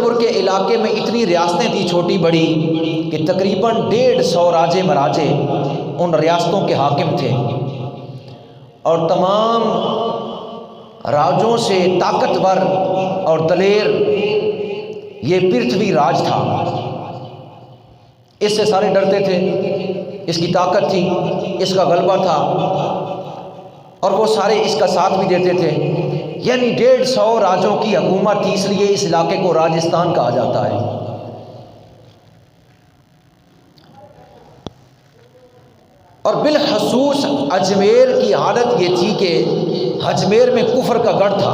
پور کے علاقے میں اتنی ریاستیں تھیں چھوٹی بڑی کہ تقریباً 150 راجے مراجے ان ریاستوں کے حاکم تھے، اور تمام راجوں سے طاقتور اور دلیر یہ پرتھوی راج تھا۔ اس سے سارے ڈرتے تھے، اس کی طاقت تھی، اس کا غلبہ تھا، اور وہ سارے اس کا ساتھ بھی دیتے تھے۔ یعنی 150 راجوں کی حکومت تھی، اس لیے اس علاقے کو راجستھان کہا جاتا ہے۔ اور بالخصوص اجمیر کی حالت یہ تھی کہ اجمیر میں کفر کا گڑھ تھا،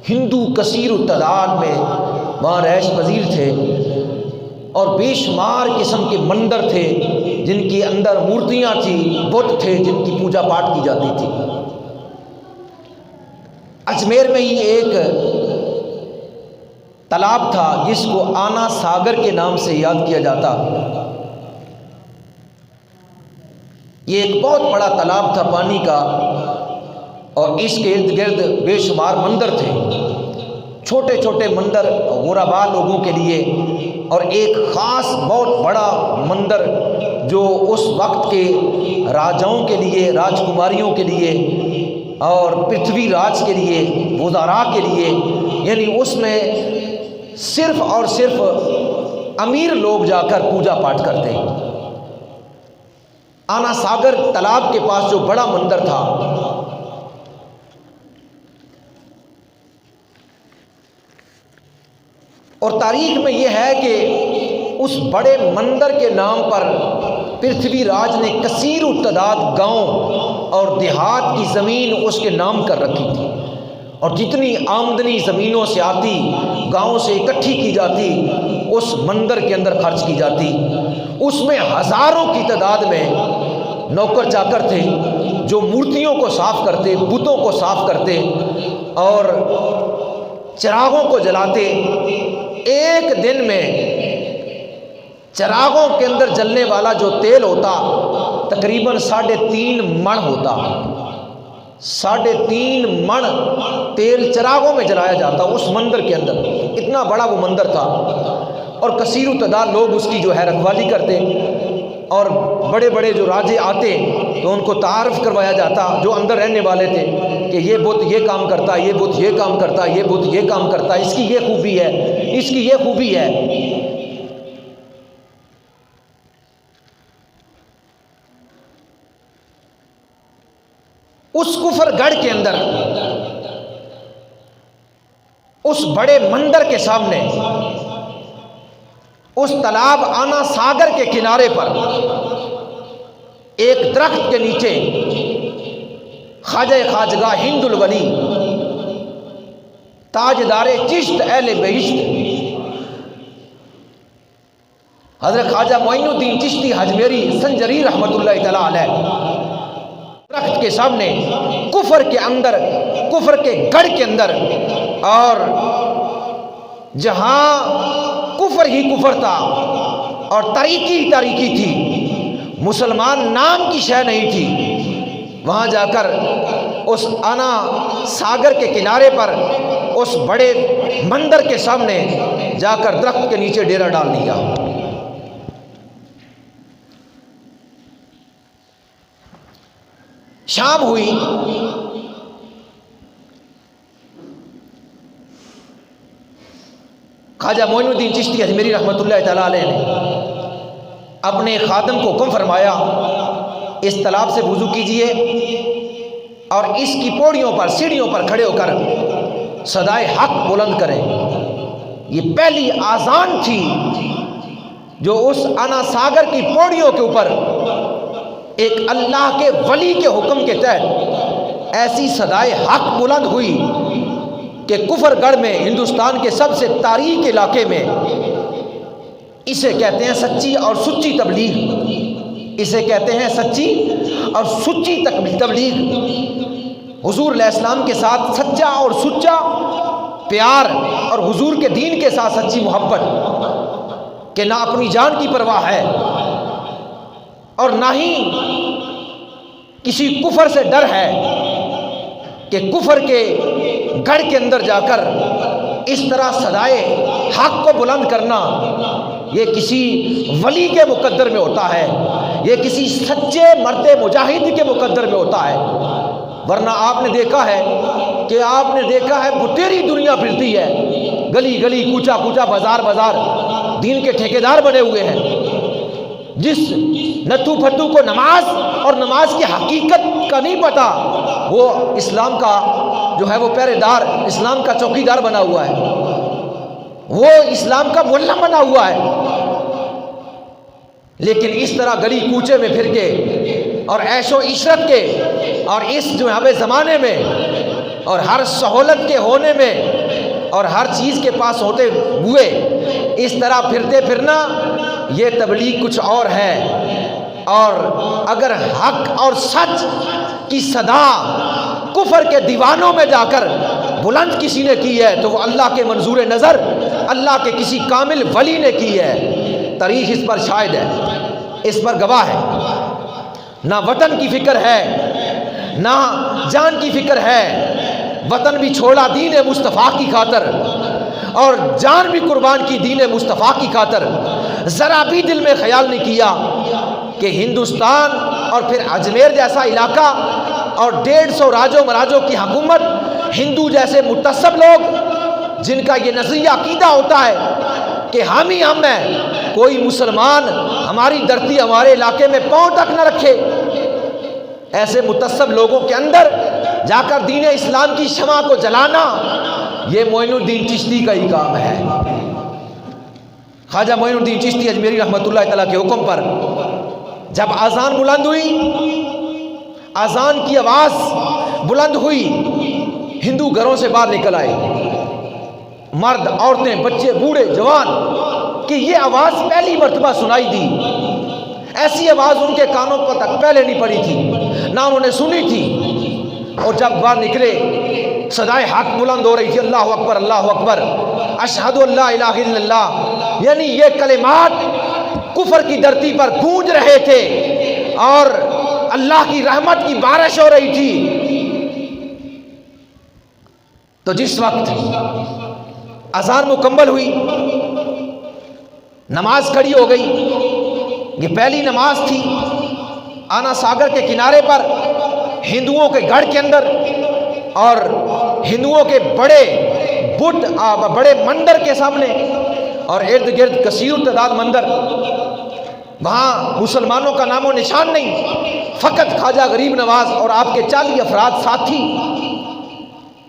ہندو کثیر التعداد میں وہاں رہائش پذیر تھے، اور بے شمار قسم کے مندر تھے جن کے اندر مورتیاں تھیں، بت تھے جن کی پوجا پاٹ کی جاتی تھی۔ اجمیر میں ہی ایک تالاب تھا جس کو آنا ساگر کے نام سے یاد کیا جاتا۔ یہ ایک بہت بڑا تالاب تھا پانی کا، اور اس کے ارد گرد بے شمار مندر تھے، چھوٹے چھوٹے مندر غربا لوگوں کے لیے، اور ایک خاص بہت بڑا مندر جو اس وقت کے راجاؤں کے لیے، راجکماریوں کے لیے اور پرتھوی راج کے لیے، وزراء کے لیے، یعنی اس میں صرف اور صرف امیر لوگ جا کر پوجا پاٹ کرتے۔ آنا ساگر تالاب کے پاس جو بڑا مندر تھا، اور تاریخ میں یہ ہے کہ اس بڑے مندر کے نام پر پرتھوی راج نے کثیر التعداد گاؤں اور دیہات کی زمین اس کے نام کر رکھی تھی، اور جتنی آمدنی زمینوں سے آتی، گاؤں سے اکٹھی کی جاتی، اس مندر کے اندر خرچ کی جاتی۔ اس میں ہزاروں کی تعداد میں نوکر چاکر تھے جو مورتیوں کو صاف کرتے، بتوں کو صاف کرتے اور چراغوں کو جلاتے۔ ایک دن میں چراغوں کے اندر جلنے والا جو تیل ہوتا تقریباً 3.5 من ہوتا، 3.5 من تیل چراغوں میں جلایا جاتا اس مندر کے اندر۔ اتنا بڑا وہ مندر تھا، اور کثیر التعداد لوگ اس کی جو ہے رکھوالی کرتے، اور بڑے بڑے جو راجے آتے تو ان کو تعارف کروایا جاتا جو اندر رہنے والے تھے کہ یہ بت یہ کام کرتا، یہ بت یہ کام کرتا، یہ بت یہ کام کرتا، اس کی یہ خوبی ہے، اس کی یہ خوبی ہے۔ اس کفر گڑھ کے اندر، اس بڑے مندر کے سامنے، اس تالاب آنا ساگر کے کنارے پر ایک درخت کے نیچے خواجہ خواجگاہ ہند الولی تاجدار چشت اہل بہشت حضرت خواجہ معین الدین چشتی اجمیری سنجری رحمت اللہ تعالی علیہ درخت کے سامنے کفر کے اندر، کفر کے گڑھ کے اندر، اور جہاں کفر ہی کفر تھا اور تاریکی ہی تاریکی تھی، مسلمان نام کی شے نہیں تھی، وہاں جا کر اس آنا ساگر کے کنارے پر اس بڑے مندر کے سامنے جا کر درخت کے نیچے ڈیرا ڈال دیا۔ شام ہوئی، خواجہ معین الدین چشتی اجمیری رحمت اللہ تعالیٰ علیہ نے اپنے خادم کو حکم فرمایا اس تالاب سے وضو کیجئے اور اس کی پوڑیوں پر، سیڑھیوں پر کھڑے ہو کر صدائے حق بلند کریں۔ یہ پہلی آذان تھی جو اس آنا ساگر کی پوڑیوں کے اوپر ایک اللہ کے ولی کے حکم کے تحت ایسی صدائے حق بلند ہوئی کہ کفر گڑھ میں، ہندوستان کے سب سے تاریک علاقے میں، اسے کہتے ہیں سچی اور سچی تبلیغ، اسے کہتے ہیں سچی اور سچی تبلیغ۔ حضور علیہ السلام کے ساتھ سچا اور سچا پیار، اور حضور کے دین کے ساتھ سچی محبت کہ نہ اپنی جان کی پرواہ ہے اور نہ ہی کسی کفر سے ڈر ہے کہ کفر کے گڑھ کے اندر جا کر اس طرح صدائے حق کو بلند کرنا یہ کسی ولی کے مقدر میں ہوتا ہے، یہ کسی سچے مرد مجاہد کے مقدر میں ہوتا ہے، ورنہ آپ نے دیکھا ہے بٹیری دنیا پھرتی ہے، گلی گلی کوچا کوچا بازار بازار دین کے ٹھیکیدار بنے ہوئے ہیں، جس نتو پھتو کو نماز اور نماز کی حقیقت کا نہیں پتا، وہ اسلام کا جو ہے وہ پہرے دار، اسلام کا چوکیدار بنا ہوا ہے، وہ اسلام کا معلم بنا ہوا ہے، لیکن اس طرح گلی کوچے میں پھر کے اور عیش و عشرت کے اور اس جو ہے زمانے میں اور ہر سہولت کے ہونے میں اور ہر چیز کے پاس ہوتے ہوئے اس طرح پھرتے پھرنا، یہ تبلیغ کچھ اور ہے۔ اور اگر حق اور سچ کی صدا کفر کے دیوانوں میں جا کر بلند کسی نے کی ہے تو وہ اللہ کے منظور نظر، اللہ کے کسی کامل ولی نے کی ہے۔ تاریخ اس پر شاہد ہے، اس پر گواہ ہے۔ نہ وطن کی فکر ہے، نہ جان کی فکر ہے، وطن بھی چھوڑا دین مصطفیٰ کی خاطر اور جان بھی قربان کی دین مصطفیٰ کی خاطر۔ ذرا بھی دل میں خیال نہیں کیا کہ ہندوستان اور پھر اجمیر جیسا علاقہ اور 150 راجوں مراجوں کی حکومت، ہندو جیسے متعصب لوگ جن کا یہ نظریہ عقیدہ ہوتا ہے کہ ہم ہی ہم ہیں، کوئی مسلمان ہماری دھرتی ہمارے علاقے میں پاؤں تک نہ رکھے، ایسے متعصب لوگوں کے اندر جا کر دین اسلام کی شمع کو جلانا، یہ معین الدین چشتی کا ہی کام ہے۔ خواجہ معین الدین چشتی اجمیری رحمۃ اللہ تعالیٰ کے حکم پر جب اذان بلند ہوئی، اذان کی آواز بلند ہوئی، ہندو گھروں سے باہر نکل آئے، مرد، عورتیں، بچے، بوڑھے، جوان، کہ یہ آواز پہلی مرتبہ سنائی دی۔ ایسی آواز ان کے کانوں پر تک پہلے نہیں پڑی تھی، نہ انہوں نے سنی تھی۔ اور جب باہر نکلے صدائے حق بلند ہو رہی تھی، اللہ اکبر اللہ اکبر، اشہد ان لا الہ الا اللہ، یعنی یہ کلمات کفر کی دھرتی پر گونج رہے تھے اور اللہ کی رحمت کی بارش ہو رہی تھی۔ تو جس وقت اذان مکمل ہوئی، نماز کھڑی ہو گئی، یہ پہلی نماز تھی آنا ساگر کے کنارے پر، ہندوؤں کے گھر کے اندر، اور ہندوؤں کے بڑے بت، بڑے مندر کے سامنے، اور ارد گرد کثیر تعداد مندر، وہاں مسلمانوں کا نام و نشان نہیں، فقط خواجہ غریب نواز اور آپ کے 40 افراد ساتھی،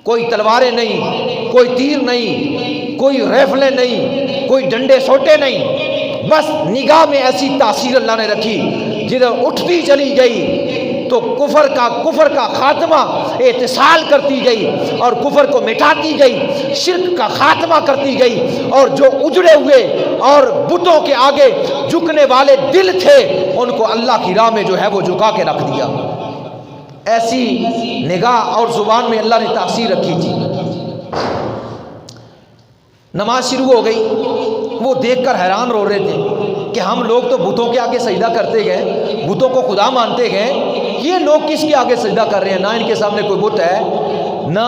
کوئی تلواریں نہیں، کوئی تیر نہیں، کوئی ریفلیں نہیں، کوئی ڈنڈے سوٹے نہیں، بس نگاہ میں ایسی تاثیر اللہ نے رکھی، جدھر اٹھتی چلی گئی تو کفر کا خاتمہ اتصال کرتی گئی اور کفر کو مٹاتی گئی، شرک کا خاتمہ کرتی گئی، اور جو اجڑے ہوئے اور بتوں کے آگے جھکنے والے دل تھے ان کو اللہ کی راہ میں جو ہے وہ جھکا کے رکھ دیا۔ ایسی نگاہ اور زبان میں اللہ نے تاثیر رکھی تھی۔ نماز شروع ہو گئی، وہ دیکھ کر حیران رو رہے تھے کہ ہم لوگ تو بتوں کے آگے سجدہ کرتے گئے، بتوں کو خدا مانتے گئے، یہ لوگ کس کے آگے سجدہ کر رہے ہیں؟ نہ ان کے سامنے کوئی بت ہے، نہ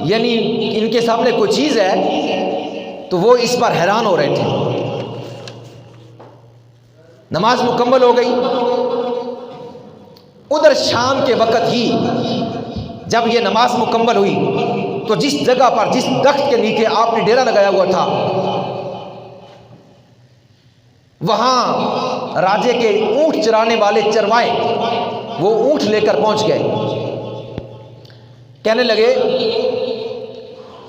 یعنی ان کے سامنے کوئی چیز ہے۔ تو وہ اس پر حیران ہو رہے تھے۔ نماز مکمل ہو گئی، ادھر شام کے وقت ہی جب یہ نماز مکمل ہوئی تو جس جگہ پر، جس درخت کے نیچے آپ نے ڈیرا لگایا ہوا تھا، وہاں راجے کے اونٹ چرانے والے چروائے وہ اونٹ لے کر پہنچ گئے، کہنے لگے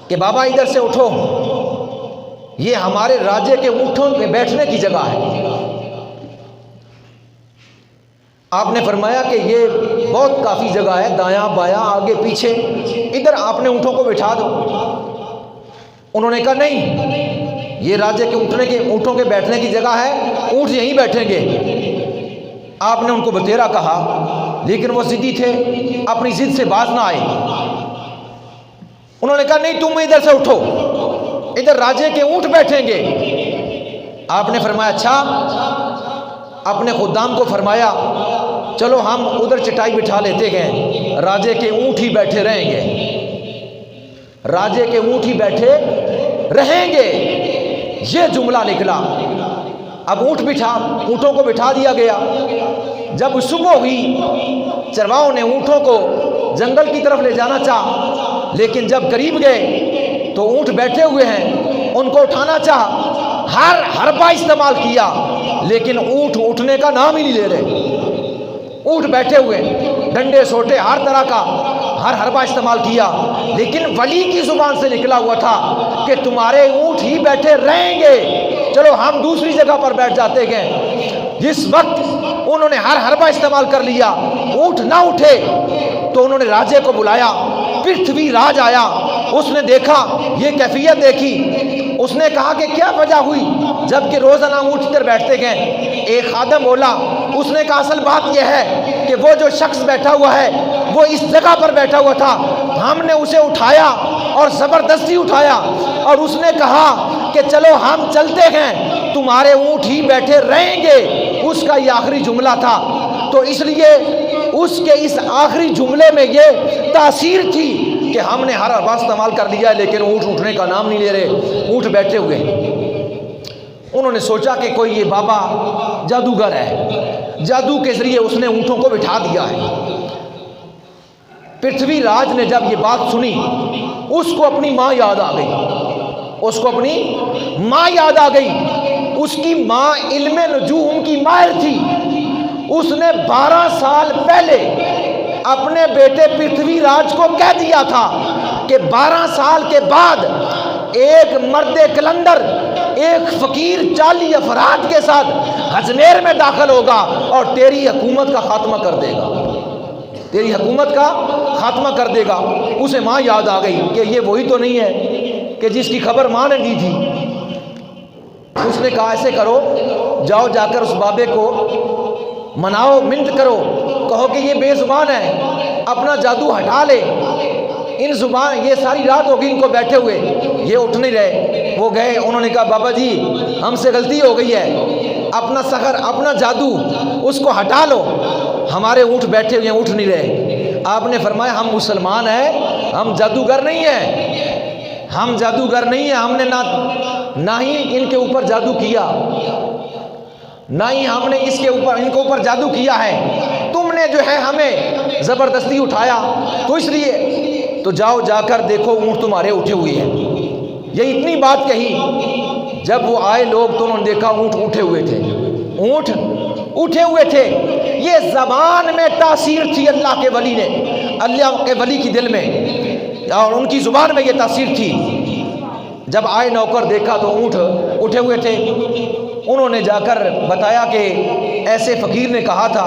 کہ بابا ادھر سے اٹھو، یہ ہمارے راجے کے اونٹوں پہ بیٹھنے کی جگہ ہے۔ آپ نے فرمایا کہ یہ بہت کافی جگہ ہے، دایاں بایاں آگے پیچھے، ادھر آپ نے اونٹوں کو بٹھا دو۔ انہوں نے کہا نہیں، یہ راجے کے اونٹوں کے بیٹھنے کی جگہ ہے، اونٹ یہیں بیٹھیں گے۔ آپ نے ان کو بتیرا کہا، لیکن وہ ضدی تھے، اپنی ضد سے باز نہ آئے۔ انہوں نے کہا نہیں، تم ادھر سے اٹھو، ادھر راجے کے اونٹ بیٹھیں گے۔ آپ نے فرمایا اچھا۔ اپنے خدام کو فرمایا چلو ہم ادھر چٹائی بٹھا لیتے ہیں، راجے کے اونٹ ہی بیٹھے رہیں گے۔ راجے کے اونٹ ہی بیٹھے رہیں گے، یہ جملہ نکلا۔ اب اونٹوں کو بٹھا دیا گیا۔ جب صبح ہوئی، چرواہوں نے اونٹوں کو جنگل کی طرف لے جانا چاہا، لیکن جب قریب گئے تو اونٹ بیٹھے ہوئے ہیں، ان کو اٹھانا چاہا، ہر حربہ استعمال کیا، لیکن اونٹ اٹھنے کا نام ہی نہیں لے رہے۔ اونٹ بیٹھے ہوئے، ڈنڈے سوٹے ہر طرح کا ہر حربہ استعمال کیا، لیکن ولی کی زبان سے نکلا ہوا تھا کہ تمہارے اونٹ ہی بیٹھے رہیں گے، چلو ہم دوسری جگہ پر بیٹھ جاتے ہیں۔ جس وقت انہوں نے ہر حربہ استعمال کر لیا، اونٹ نہ اٹھے، تو انہوں نے راجے کو بلایا۔ پرتھوی راج آیا، اس نے دیکھا، یہ کیفیت دیکھی، اس نے کہا کہ کیا وجہ ہوئی جبکہ روزانہ اونٹ ادھر بیٹھتے گئے؟ ایک خادم بولا، اس نے کہا اصل بات یہ ہے کہ وہ جو شخص بیٹھا ہوا ہے وہ اس جگہ پر بیٹھا ہوا تھا، ہم نے اسے اٹھایا اور زبردستی اٹھایا، اور اس نے کہا کہ چلو ہم چلتے ہیں، تمہارے اونٹ ہی بیٹھے رہیں گے۔ اس کا یہ آخری جملہ تھا، تو اس لیے اس کے اس آخری جملے میں یہ تاثیر تھی کہ ہم نے ہر حربہ استعمال کر لیا ہے، لیکن اونٹ اٹھنے کا نام نہیں لے رہے، اونٹ بیٹھے ہوئے۔ انہوں نے سوچا کہ کوئی یہ بابا جادوگر ہے، جادو کے ذریعے اس نے اونٹوں کو بٹھا دیا ہے۔ پرتھوی راج نے جب یہ بات سنی، اس کو اپنی ماں یاد آ گئی، اس کو اپنی ماں یاد آ گئی۔ اس کی ماں علم نجوم کی ماہر تھی، اس نے 12 سال پہلے اپنے بیٹے پرتھوی راج کو کہہ دیا تھا کہ 12 سال کے بعد ایک مرد کلندر، ایک فقیر 40 افراد کے ساتھ اجمیر میں داخل ہوگا اور تیری حکومت کا خاتمہ کر دے گا، تیری حکومت کا خاتمہ کر دے گا۔ اسے ماں یاد آ گئی کہ یہ وہی تو نہیں ہے کہ جس کی خبر ماں نے دی تھی۔ اس نے کہا ایسے کرو، جاؤ جا کر اس بابے کو مناؤ، منت کرو، کہو کہ یہ بے زبان ہے، اپنا جادو ہٹا لے۔ ان زبان یہ ساری رات ہوگی ان کو بیٹھے ہوئے، یہ اٹھ نہیں رہے۔ وہ گئے، انہوں نے کہا بابا جی ہم سے غلطی ہو گئی ہے، اپنا سحر اپنا جادو اس کو ہٹا لو، ہمارے اونٹ بیٹھے ہوئے ہیں، اٹھ نہیں رہے۔ آپ نے فرمایا ہم مسلمان ہیں، ہم جادوگر نہیں ہیں، ہم جادوگر نہیں ہیں، ہم نے نہ ہی ان کے اوپر جادو کیا، نہ ہی ہم نے ان کے اوپر جادو کیا ہے، تم نے جو ہے ہمیں زبردستی اٹھایا، تو اس لیے تو جاؤ جا کر دیکھو اونٹ تمہارے اٹھے ہوئے ہیں۔ یہ اتنی بات کہی، جب وہ آئے لوگ تو انہوں نے دیکھا اونٹ اٹھے ہوئے تھے، اونٹ اٹھے ہوئے تھے۔ یہ زبان میں تاثیر تھی اللہ کے ولی نے، اللہ کے ولی کی دل میں اور ان کی زبان میں یہ تاثیر تھی۔ جب آئے نوکر دیکھا تو اونٹ اٹھے ہوئے تھے، انہوں نے جا کر بتایا کہ ایسے فقیر نے کہا تھا،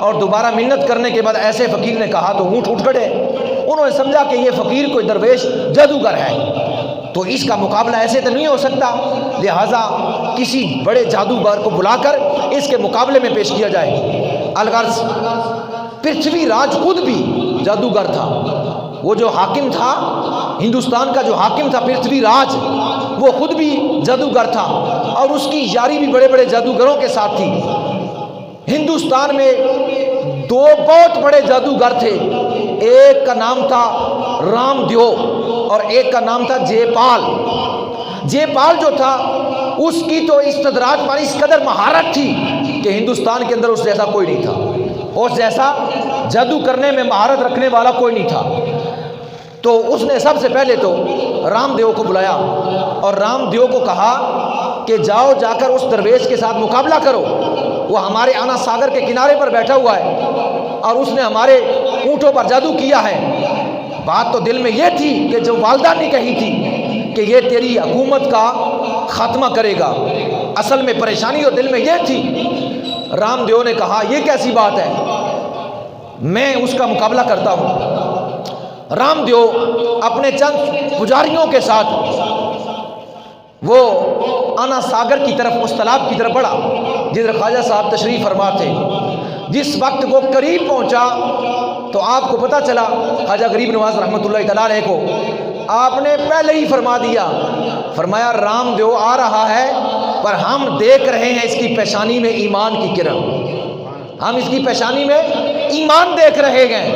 اور دوبارہ منت کرنے کے بعد ایسے فقیر نے کہا تو اونٹ اٹھ کھڑے۔ انہوں نے سمجھا کہ یہ فقیر کوئی درویش جادوگر ہے، تو اس کا مقابلہ ایسے تو نہیں ہو سکتا، لہٰذا کسی بڑے جادوگر کو بلا کر اس کے مقابلے میں پیش کیا جائے۔ الغرض پرتھوی راج خود بھی جادوگر تھا، وہ جو حاکم تھا ہندوستان کا، جو حاکم تھا پرتھوی راج، وہ خود بھی جادوگر تھا، اور اس کی یاری بھی بڑے بڑے جادوگروں کے ساتھ تھی۔ ہندوستان میں 2 بہت بڑے جادوگر تھے، ایک کا نام تھا رام دیو اور ایک کا نام تھا جے پال۔ جے پال جو تھا اس کی تو استدراج پر اس قدر مہارت تھی کہ ہندوستان کے اندر اس جیسا کوئی نہیں تھا، اس جیسا جادو کرنے میں مہارت رکھنے والا کوئی نہیں تھا۔ تو اس نے سب سے پہلے تو رام دیو کو بلایا اور رام دیو کو کہا کہ جاؤ جا کر اس درویش کے ساتھ مقابلہ کرو، وہ ہمارے آنا ساگر کے کنارے پر بیٹھا ہوا ہے اور اس نے ہمارے اونٹوں پر جادو کیا ہے۔ بات تو دل میں یہ تھی کہ جو والدہ نے کہی تھی کہ یہ تیری حکومت کا خاتمہ کرے گا، اصل میں پریشانی اور دل میں یہ تھی۔ رام دیو نے کہا یہ کیسی بات ہے، میں اس کا مقابلہ کرتا ہوں۔ رام دیو اپنے چند پجاریوں کے ساتھ وہ آنا ساگر کی طرف، اس تالاب کی طرف بڑھا جدھر خواجہ صاحب تشریف فرما تھے۔ جس وقت وہ قریب پہنچا تو آپ کو پتہ چلا، خواجہ غریب نواز رحمۃ اللہ تعالیٰ علیہ کو آپ نے پہلے ہی فرما دیا، فرمایا رام دیو آ رہا ہے، پر ہم دیکھ رہے ہیں اس کی پیشانی میں ایمان کی کرن، ہم اس کی پیشانی میں ایمان دیکھ رہے ہیں،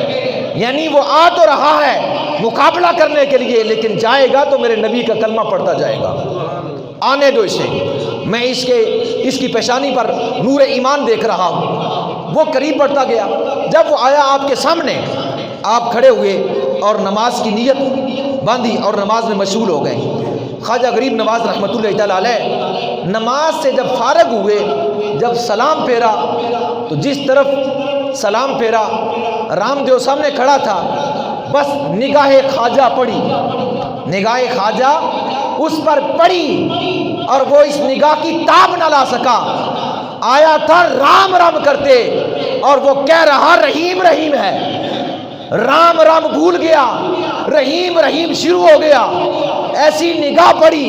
یعنی وہ آ تو رہا ہے مقابلہ کرنے کے لیے، لیکن جائے گا تو میرے نبی کا کلمہ پڑھتا جائے گا۔ آنے دو اسے، میں اس کی پیشانی پر نور ایمان دیکھ رہا ہوں۔ وہ قریب بڑھتا گیا، جب وہ آیا آپ کے سامنے، آپ کھڑے ہوئے اور نماز کی نیت باندھی اور نماز میں مشغول ہو گئے۔ خواجہ غریب نواز رحمۃ اللہ تعالیٰ علیہ نماز سے جب فارغ ہوئے، جب سلام پھیرا تو جس طرف سلام پھیرا رام دیو سامنے کھڑا تھا، بس نگاہ خواجہ پڑی، نگاہ خواجہ اس پر پڑی اور وہ اس نگاہ کی تاب نہ لا سکا۔ آیا تھا رام رام کرتے اور وہ کہہ رہا رحیم رحیم ہے، رام رام بھول گیا، رحیم رحیم شروع ہو گیا۔ ایسی نگاہ پڑی،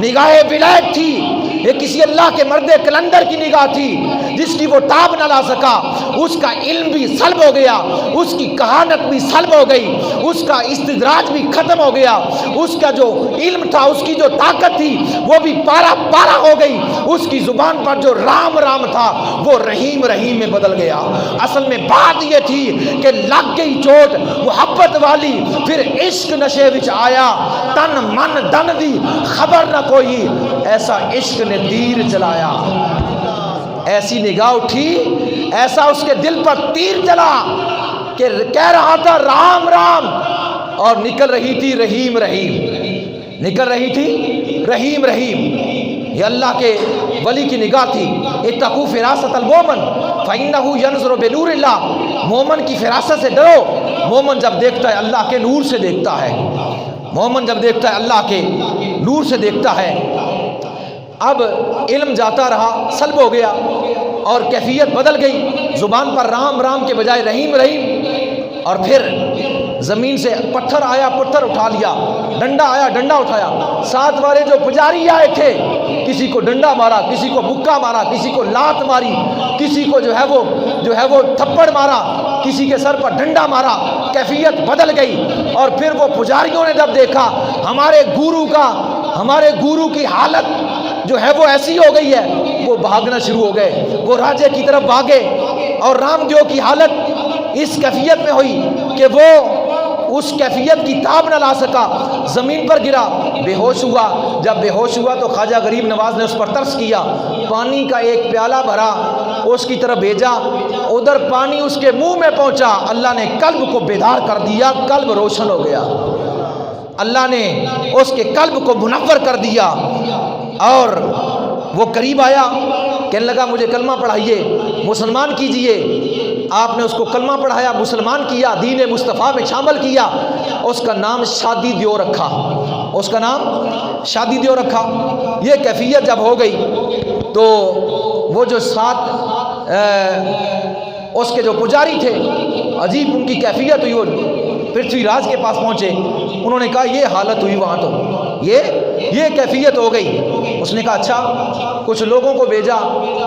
نگاہ ولایت تھی، یہ کسی اللہ کے مرد کلندر کی نگاہ تھی جس کی وہ تاب نہ لا سکا۔ اس کا علم بھی سلب ہو گیا، اس کی کہانت بھی سلب ہو گئی، اس کا استدراج بھی ختم ہو گیا، اس کا جو علم تھا، اس کی جو طاقت تھی وہ بھی پارا پارا ہو گئی۔ اس کی زبان پر جو رام رام تھا وہ رحیم رحیم میں بدل گیا۔ اصل میں بات یہ تھی کہ لگ گئی چوٹ محبت والی، پھر عشق نشے وچ آیا، تن من دن دی خبر نہ کوئی، ایسا عشق نے تیر چلایا۔ ایسی نگاہ اٹھی، ایسا اس کے دل پر تیر چلا کہ کہہ رہا تھا رام رام اور نکل رہی تھی رحیم رحیم، نکل رہی تھی رحیم رحیم۔ یہ اللہ کے ولی کی نگاہ تھی۔ اتقوا فراست المومن فإنہ ینظر بنور اللہ، مومن کی فراست سے ڈرو۔ مومن جب دیکھتا ہے اللہ کے نور سے دیکھتا ہے، مومن جب دیکھتا ہے اللہ کے نور سے دیکھتا ہے۔ اب علم جاتا رہا، سلب ہو گیا اور کیفیت بدل گئی، زبان پر رام رام کے بجائے رحیم رحیم۔ اور پھر زمین سے پتھر آیا، پتھر اٹھا لیا، ڈنڈا آیا، ڈنڈا اٹھایا۔ ساتھ والے جو پجاری آئے تھے، کسی کو ڈنڈا مارا، کسی کو مکہ مارا، کسی کو لات ماری، کسی کو جو ہے وہ تھپڑ مارا، کسی کے سر پر ڈنڈا مارا۔ کیفیت بدل گئی۔ اور پھر وہ پجاریوں نے جب دیکھا ہمارے گورو کی حالت جو ہے وہ ایسی ہو گئی ہے، وہ بھاگنا شروع ہو گئے، وہ راجے کی طرف بھاگے۔ اور رام دیو کی حالت اس کیفیت میں ہوئی کہ وہ اس کیفیت کی تاب نہ لا سکا، زمین پر گرا، بے ہوش ہوا۔ جب بے ہوش ہوا تو خواجہ غریب نواز نے اس پر ترس کیا، پانی کا ایک پیالہ بھرا، اس کی طرف بھیجا، ادھر پانی اس کے منہ میں پہنچا، اللہ نے قلب کو بیدار کر دیا، قلب روشن ہو گیا، اللہ نے اس کے قلب کو منور کر دیا۔ اور وہ قریب آیا، کہنے لگا مجھے کلمہ پڑھائیے، مسلمان کیجئے۔ آپ نے اس کو کلمہ پڑھایا، مسلمان کیا، دین مصطفیٰ میں شامل کیا۔ اس کا نام شادی دیو رکھا، اس کا نام شادی دیو رکھا۔ یہ کیفیت جب ہو گئی تو وہ جو ساتھ اس کے جو پجاری تھے، عجیب ان کی کیفیت ہوئی، وہ پرتھوی راج کے پاس پہنچے، انہوں نے کہا یہ حالت ہوئی وہاں، تو یہ کیفیت ہو گئی۔ اس نے کہا اچھا، کچھ لوگوں کو بھیجا،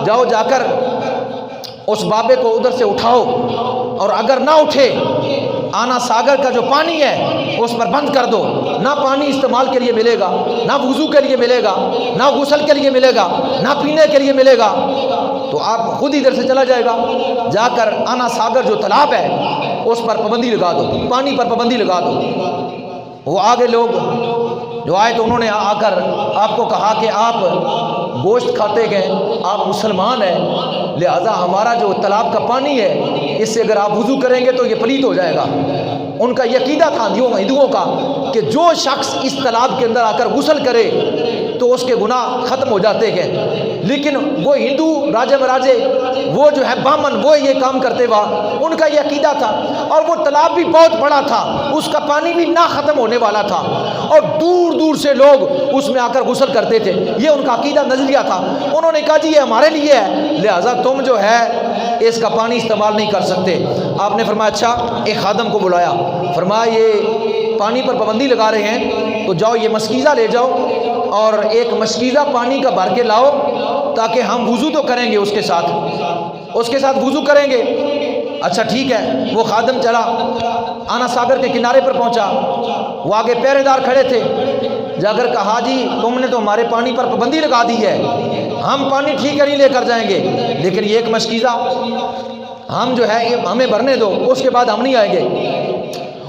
جاؤ جا کر اس بابے کو ادھر سے اٹھاؤ، اور اگر نہ اٹھے آنا ساگر کا جو پانی ہے اس پر بند کر دو، نہ پانی استعمال کے لیے ملے گا، نہ وضو کے لیے ملے گا، نہ غسل کے لیے ملے گا، نہ پینے کے لیے ملے گا، تو آپ خود ادھر سے چلا جائے گا، جا کر آنا ساگر جو تالاب ہے اس پر پابندی لگا دو، پانی پر پابندی لگا دو۔ وہ آگے لوگ جو آئے تو انہوں نے آ کر آپ کو کہا کہ آپ گوشت کھاتے گئے، آپ مسلمان ہیں، لہذا ہمارا جو تالاب کا پانی ہے اس سے اگر آپ وضو کریں گے تو یہ پلیت ہو جائے گا۔ ان کا یہ عقیدہ تھا ہندوؤں کا کہ جو شخص اس تالاب کے اندر آ کر غسل کرے تو اس کے گناہ ختم ہو جاتے ہیں۔ لیکن وہ ہندو راجے مراجے، وہ جو ہے بامن، وہ یہ کام کرتے وہاں، ان کا یہ عقیدہ تھا۔ اور وہ تالاب بھی بہت بڑا تھا، اس کا پانی بھی نہ ختم ہونے والا تھا، اور دور دور سے لوگ اس میں آ کر غسل کرتے تھے، یہ ان کا عقیدہ نظریہ تھا۔ انہوں نے کہا جی یہ ہمارے لیے ہے، لہٰذا تم جو ہے اس کا پانی استعمال نہیں کر سکتے۔ آپ نے فرمایا اچھا، ایک خادم کو بلایا، فرمایا یہ پانی پر پابندی لگا رہے ہیں تو جاؤ یہ مشکیزہ لے جاؤ اور ایک مشکیزہ پانی کا بھر کے لاؤ تاکہ ہم وضو تو کریں گے، اس کے ساتھ وضو کریں گے۔ اچھا ٹھیک ہے، وہ خادم چلا، آنا ساگر کے کنارے پر پہنچا، وہ آگے پہرے دار کھڑے تھے، جا کر کہا جی تم نے تو ہمارے پانی پر پابندی لگا دی ہے، ہم پانی ٹھیک ہے نہیں لے کر جائیں گے، لیکن یہ ایک مشکیزہ ہم جو ہے ہمیں بھرنے دو، اس کے بعد ہم نہیں آئیں گے۔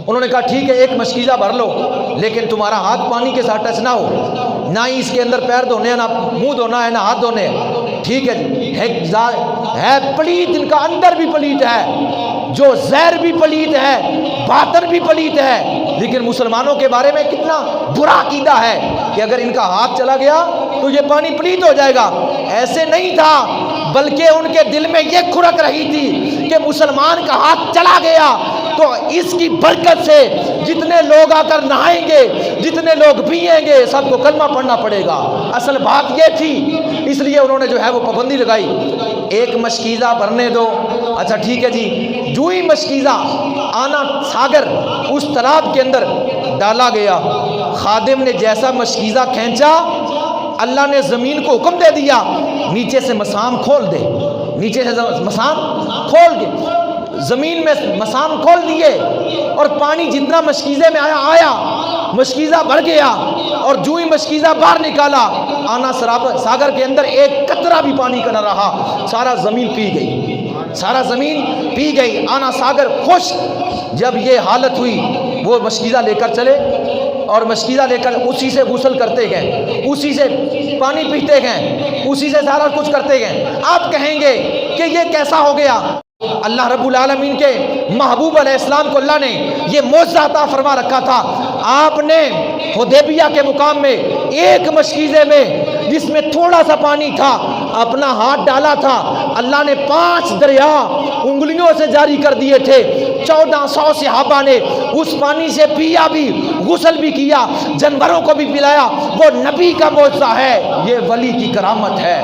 انہوں نے کہا ٹھیک ہے ایک مشکیزہ بھر لو، لیکن تمہارا ہاتھ پانی کے ساتھ ٹچ نہ ہو، نہ ہی اس کے اندر پیر دھونے ہیں، نہ منہ دھونا ہے، نہ ہاتھ دھونے ہیں، ٹھیک ہے جی۔ ہے پلیت، ان کا اندر بھی پلیت ہے، جو زہر بھی پلیت ہے، باطن بھی پلیت ہے، لیکن مسلمانوں کے بارے میں کتنا برا عقیدہ ہے کہ اگر ان کا ہاتھ چلا گیا تو یہ پانی پلیت ہو جائے گا۔ ایسے نہیں تھا، بلکہ ان کے دل میں یہ کھرک رہی تھی کہ مسلمان کا ہاتھ چلا گیا تو اس کی برکت سے جتنے لوگ آ کر نہائیں گے، جتنے لوگ پیئیں گے، سب کو کلمہ پڑھنا پڑے گا۔ اصل بات یہ تھی، اس لیے انہوں نے جو ہے وہ پابندی لگائی، ایک مشکیزہ بھرنے دو۔ اچھا ٹھیک ہے جی، جو ہی مشکیزہ آنا ساگر اس تالاب کے اندر ڈالا گیا، خادم نے جیسا مشکیزہ کھینچا، اللہ نے زمین کو حکم دے دیا نیچے سے مسام کھول دے، نیچے سے مسام کھول دے، زمین میں مسام کھول دیے، اور پانی جتنا مشکیزے میں آیا مشکیزہ بھر گیا، اور جو ہی مشکیزہ باہر نکالا، آنا ساگر کے اندر ایک قطرہ بھی پانی کا نہ رہا، سارا زمین پی گئی، سارا زمین پی گئی، آنا ساگر خشک۔ جب یہ حالت ہوئی وہ مشکیزہ لے کر چلے، اور مشکیزہ لے کر اسی سے غسل کرتے گئے، اسی سے پانی پیتے گئے، اسی سے سارا کچھ کرتے گئے۔ آپ کہیں گے کہ یہ کیسا ہو گیا؟ اللہ رب العالمین کے محبوب علیہ السلام کو اللہ نے یہ معجزہ عطا فرما رکھا تھا۔ آپ نے حدیبیہ کے مقام میں ایک مشکیزے میں جس میں تھوڑا سا پانی تھا اپنا ہاتھ ڈالا تھا، اللہ نے 5 دریا انگلیوں سے جاری کر دیے تھے، 1400 صحابہ نے اس پانی سے پیا بھی، غسل بھی کیا، جانوروں کو بھی پلایا۔ وہ نبی کا معجزہ ہے، یہ ولی کی کرامت ہے۔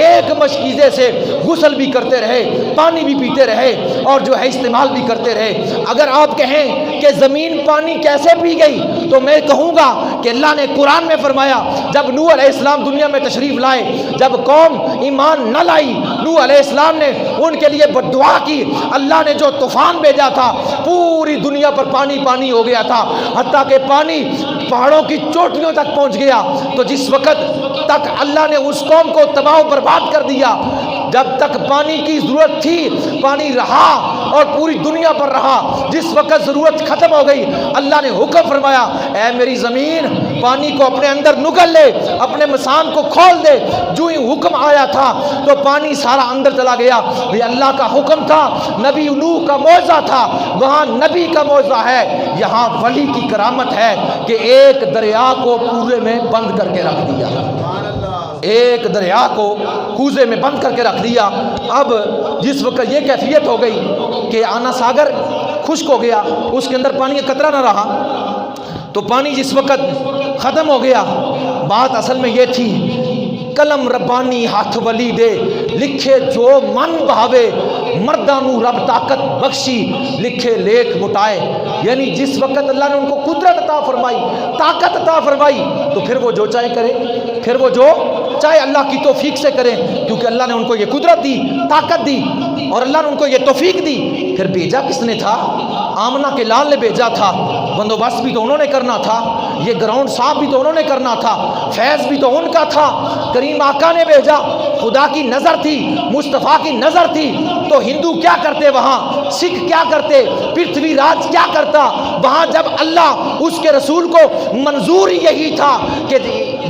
ایک مشکیزے سے غسل بھی کرتے رہے، پانی بھی پیتے رہے، اور جو ہے استعمال بھی کرتے رہے۔ اگر آپ کہیں کہ زمین پانی کیسے پی گئی تو میں کہوں گا کہ اللہ نے قرآن میں فرمایا، جب نوح علیہ السلام دنیا میں تشریف لائے، جب قوم ایمان نہ لائی، نوح علیہ السلام نے ان کے لیے بد دعا کی، اللہ نے جو طوفان بھیجا تھا پوری دنیا پر پانی پانی ہو گیا تھا، حتیٰ کہ پانی پہاڑوں کی چوٹیوں تک پہنچ گیا۔ تو جس وقت تک اللہ نے اس قوم کو تباہ و برباد کر دیا، جب تک پانی کی ضرورت تھی پانی رہا اور پوری دنیا پر رہا، جس وقت ضرورت ختم ہو گئی اللہ نے حکم فرمایا، اے میری زمین پانی کو اپنے اندر نگل لے، اپنے مسام کو کھول دے۔ جو ہی حکم آیا تھا تو پانی سارا اندر چلا گیا۔ یہ اللہ کا حکم تھا، نبی نوح کا معجزہ تھا، وہاں نبی کا معجزہ ہے، یہاں ولی کی کرامت ہے کہ ایک دریا کو پورے میں بند کر کے رکھ دیا، ایک دریا کو کوزے میں بند کر کے رکھ دیا۔ اب جس وقت یہ کیفیت ہو گئی کہ آنا ساگر خشک ہو گیا، اس کے اندر پانی کا قطرہ نہ رہا، تو پانی جس وقت ختم ہو گیا، بات اصل میں یہ تھی، قلم ربانی ہاتھ ولی دے، لکھے جو من بھاوے، مردانو رب طاقت بخشی، لکھے لیکھ مٹائے۔ یعنی جس وقت اللہ نے ان کو قدرت عطا فرمائی، طاقت عطا فرمائی، تو پھر وہ جو چاہے کرے، پھر وہ جو چاہے اللہ کی توفیق سے کریں، کیونکہ اللہ نے ان کو یہ قدرت دی، طاقت دی، اور اللہ نے ان کو یہ توفیق دی۔ پھر بھیجا کس نے تھا؟ آمنہ کے لال نے بھیجا تھا، بندوبست بھی تو انہوں نے کرنا تھا، یہ گراؤنڈ صاف بھی تو انہوں نے کرنا تھا، فیض بھی تو ان کا تھا، کریم آقا نے بھیجا، خدا کی نظر تھی، مصطفیٰ کی نظر تھی۔ تو ہندو کیا کرتے وہاں، سکھ کیا کرتے، پرتھوی راج کیا کرتا وہاں، جب اللہ اس کے رسول کو منظور یہی تھا کہ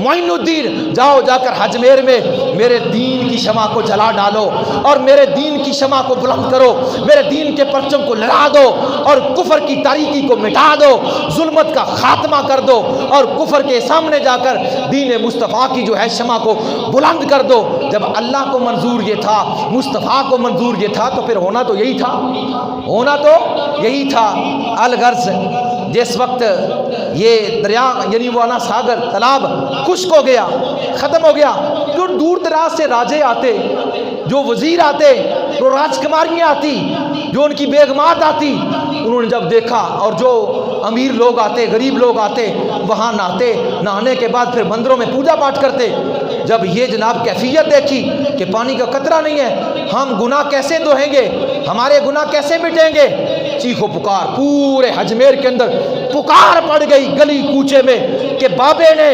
معین الدین جاؤ جا کر اجمیر میں میرے دین کی شمع کو جلا ڈالو، اور میرے دین کی شمع کو بلند کرو، میرے دین کے پرچم کو لڑا دو، اور کفر کی تاریکی کو مٹا دو، ظلمت کا خاتمہ کر دو، اور کفر کے سامنے جا کر دین مصطفیٰ کی جو ہے شمع کو بلند کر دو۔ جب اللہ کو منظور یہ تھا، مصطفیٰ کو منظور یہ تھا، تو پھر ہونا تو یہی تھا، ہونا تو یہی تھا۔ الغرض جس وقت یہ دریا یعنی وہ آنا ساگر تالاب خشک ہو گیا، ختم ہو گیا، جو دور دراز سے راجے آتے، جو وزیر آتے، جو راجکماریاں آتی، جو ان کی بیگمات آتی، انہوں نے جب دیکھا، اور جو امیر لوگ آتے، غریب لوگ آتے، وہاں نہاتے، نہانے کے بعد پھر مندروں میں پوجا پاٹ کرتے۔ جب یہ جناب کیفیت دیکھی کہ پانی کا قطرہ نہیں ہے، ہم گناہ کیسے دھوئیں گے، ہمارے گناہ کیسے مٹیں گے، چیخو پکار پورے اجمیر کے اندر پکار پڑ گئی گلی کوچے میں کہ بابے نے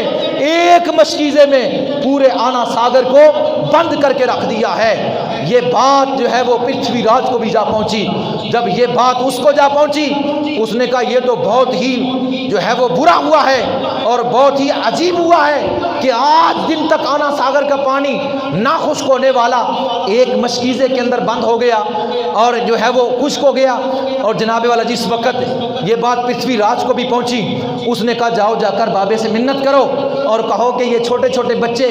ایک مشکیزے میں پورے آنا ساگر کو بند کر کے رکھ دیا ہے۔ یہ بات جو ہے وہ پرتھوی راج کو بھی جا پہنچی۔ جب یہ بات اس کو جا پہنچی، اس نے کہا یہ تو بہت ہی جو ہے وہ برا ہوا ہے اور بہت ہی عجیب ہوا ہے کہ آج دن تک آنا ساگر کا پانی نہ خشک ہونے والا ایک مشکیزے کے اندر بند ہو گیا اور جو ہے وہ خشک ہو گیا۔ اور جناب والا جس وقت یہ بات پرتھوی راج کو بھی پہنچی، اس نے کہا جاؤ جا کر بابے سے منت کرو اور کہو کہ یہ چھوٹے چھوٹے بچے